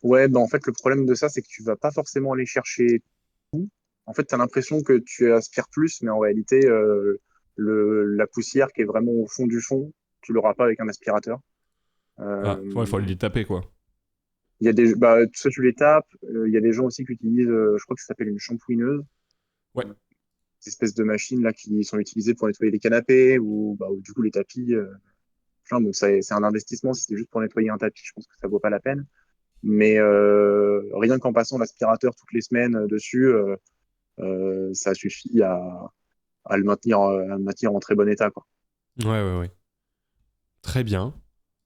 ouais, en fait, le problème de ça, c'est que tu vas pas forcément aller chercher tout. En fait, tu as l'impression que tu aspires plus, mais en réalité, la poussière qui est vraiment au fond du fond, tu l'auras pas avec un aspirateur. Ah ouais, faut aller les taper quoi. Il y a soit tu les tapes, il y a des gens aussi qui utilisent, je crois que ça s'appelle une shampouineuse, Ouais. ces espèces de machines là qui sont utilisées pour nettoyer les canapés ou du coup les tapis. Donc c'est un investissement. Si c'est juste pour nettoyer un tapis, je pense que ça vaut pas la peine. Mais rien qu'en passant l'aspirateur toutes les semaines dessus, ça suffit à le maintenir en très bon état, quoi. Ouais. Très bien.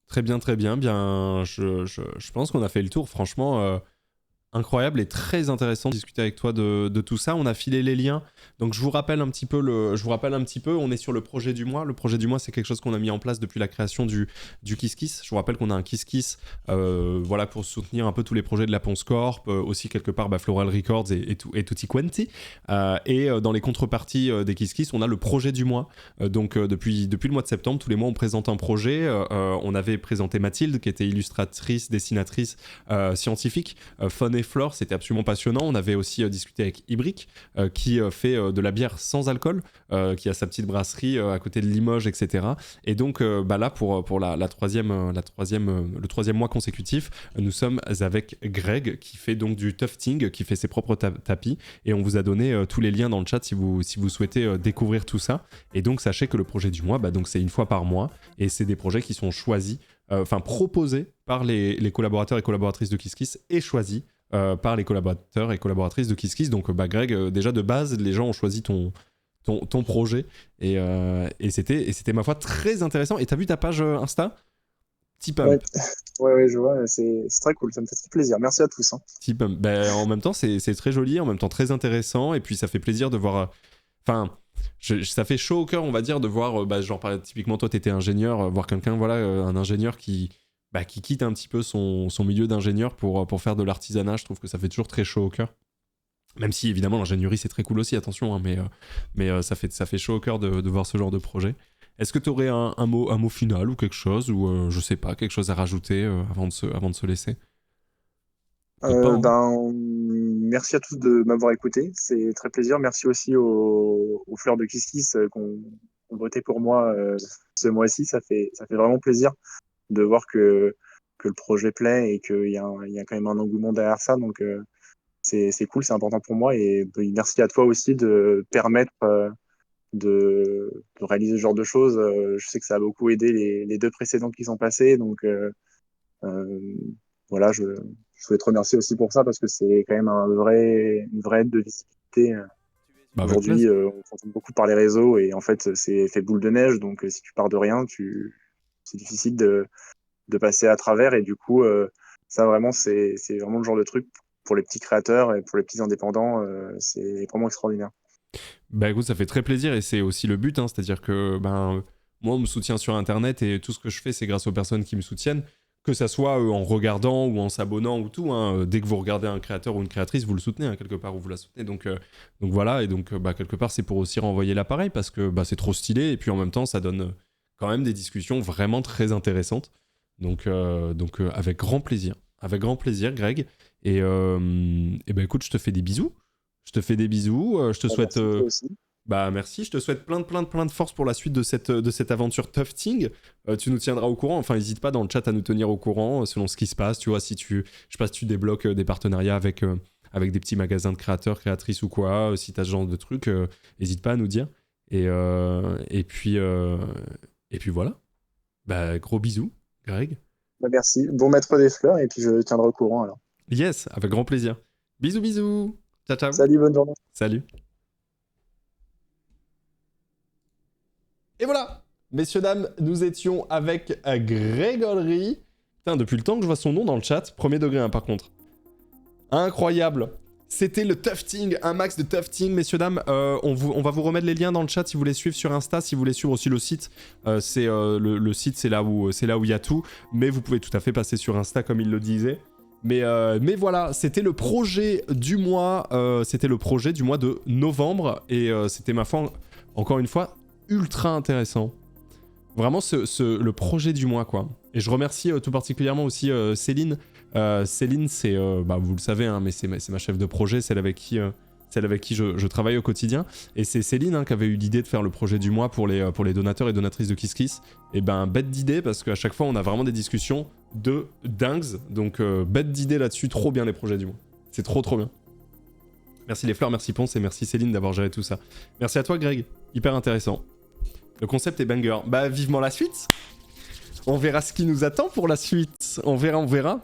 Très bien, très bien. Bien, je pense qu'on a fait le tour, franchement. Incroyable et très intéressant de discuter avec toi de tout ça. On a filé les liens. Donc je vous rappelle un petit peu, on est sur le projet du mois. Le projet du mois, c'est quelque chose qu'on a mis en place depuis la création du Kiss Kiss. Je vous rappelle qu'on a un Kiss Kiss voilà, pour soutenir un peu tous les projets de la Ponce Corp, aussi quelque part Floral Records et Tutti Quanti. Et dans les contreparties des Kiss Kiss, on a le projet du mois. Donc depuis le mois de septembre, tous les mois, on présente un projet. On avait présenté Mathilde, qui était illustratrice, dessinatrice, scientifique, fun et Flore, c'était absolument passionnant. On avait aussi discuté avec Ibrick, qui fait de la bière sans alcool, qui a sa petite brasserie à côté de Limoges, etc. Et donc là, pour le troisième mois consécutif, nous sommes avec Greg, qui fait donc du tufting, qui fait ses propres tapis, et on vous a donné tous les liens dans le chat si vous souhaitez découvrir tout ça. Et donc sachez que le projet du mois, donc c'est une fois par mois, et c'est des projets qui sont choisis, proposés par les collaborateurs et collaboratrices de KissKiss et choisis par les collaborateurs et collaboratrices de KissKiss. Donc Greg, déjà de base, les gens ont choisi ton projet, et c'était ma foi très intéressant. Et t'as vu ta page Insta? Petit pump. Ouais, je vois, c'est très cool, ça me fait très plaisir. Merci à tous. Petit pump. En même temps, c'est très joli, en même temps très intéressant, et puis ça fait plaisir de voir... ça fait chaud au cœur, on va dire, de voir, typiquement toi t'étais ingénieur, voir quelqu'un, un ingénieur qui quitte un petit peu son milieu d'ingénieur pour faire de l'artisanat. Je trouve que ça fait toujours très chaud au cœur. Même si évidemment l'ingénierie c'est très cool aussi, attention, hein, mais ça fait chaud au cœur de voir ce genre de projet. Est-ce que tu aurais un mot final ou quelque chose, ou je sais pas, quelque chose à rajouter avant de se laisser? Merci à tous de m'avoir écouté, c'est très plaisir. Merci aussi aux fleurs de KissKiss qui ont voté pour moi ce mois-ci. Ça fait vraiment plaisir de voir que le projet plaît et qu'il y a quand même un engouement derrière ça. Donc c'est cool, c'est important pour moi. Et merci à toi aussi de permettre de réaliser ce genre de choses. Je sais que ça a beaucoup aidé les deux précédents qui sont passés. Donc voilà, je voulais te remercier aussi pour ça, parce que c'est quand même une vraie aide de visibilité. Aujourd'hui, on s'entend beaucoup par les réseaux, et en fait, c'est fait boule de neige. Donc si tu pars de rien, c'est difficile de passer à travers. Et du coup, ça vraiment, c'est vraiment le genre de truc pour les petits créateurs et pour les petits indépendants, c'est vraiment extraordinaire. Écoute, ça fait très plaisir, et c'est aussi le but, hein, c'est-à-dire que moi on me soutient sur internet, et tout ce que je fais c'est grâce aux personnes qui me soutiennent, que ça soit en regardant ou en s'abonnant ou tout, hein. Dès que vous regardez un créateur ou une créatrice, vous le soutenez, hein, quelque part, ou vous la soutenez, donc voilà. Et donc quelque part c'est pour aussi renvoyer l'appareil, parce que c'est trop stylé, et puis en même temps ça donne quand même des discussions vraiment très intéressantes, donc avec grand plaisir Greg, et écoute, je te fais des bisous, je te souhaite... Merci, je te souhaite plein de force pour la suite de cette aventure tufting. Tu nous tiendras au courant, n'hésite pas dans le chat à nous tenir au courant selon ce qui se passe, tu vois, si tu débloques des partenariats avec des petits magasins de créateurs, créatrices ou quoi, si t'as ce genre de trucs, n'hésite pas à nous dire. Et puis voilà. Gros bisous, Greg. Merci, bon maître des fleurs, et puis je tiendrai au courant alors. Yes, avec grand plaisir. Bisous. Ciao. Salut, bonne journée. Salut. Et voilà, messieurs, dames, nous étions avec Grégory. Putain, depuis le temps que je vois son nom dans le chat, premier degré, hein, par contre. Incroyable. C'était le tufting, un max de tufting, messieurs, dames. On va vous remettre les liens dans le chat si vous voulez suivre sur Insta, si vous voulez suivre aussi le site. Le site, c'est là où il y a tout. Mais vous pouvez tout à fait passer sur Insta, comme il le disait. Mais voilà, c'était le projet du mois. C'était le projet du mois de novembre. Et c'était, ma foi, encore une fois, ultra intéressant. Vraiment le projet du mois, quoi. Et je remercie tout particulièrement aussi Céline. Céline, c'est, vous le savez, hein, mais c'est ma chef de projet, celle avec qui je travaille au quotidien. Et c'est Céline, hein, qui avait eu l'idée de faire le projet du mois pour les donateurs et donatrices de KissKiss. Et bête d'idée, parce qu'à chaque fois on a vraiment des discussions de dingues. Donc bête d'idée là-dessus, trop bien les projets du mois. C'est trop bien. Merci les fleurs, merci Ponce, et merci Céline d'avoir géré tout ça. Merci à toi Greg, hyper intéressant. Le concept est banger. Vivement la suite. On verra ce qui nous attend pour la suite. On verra.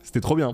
C'était trop bien.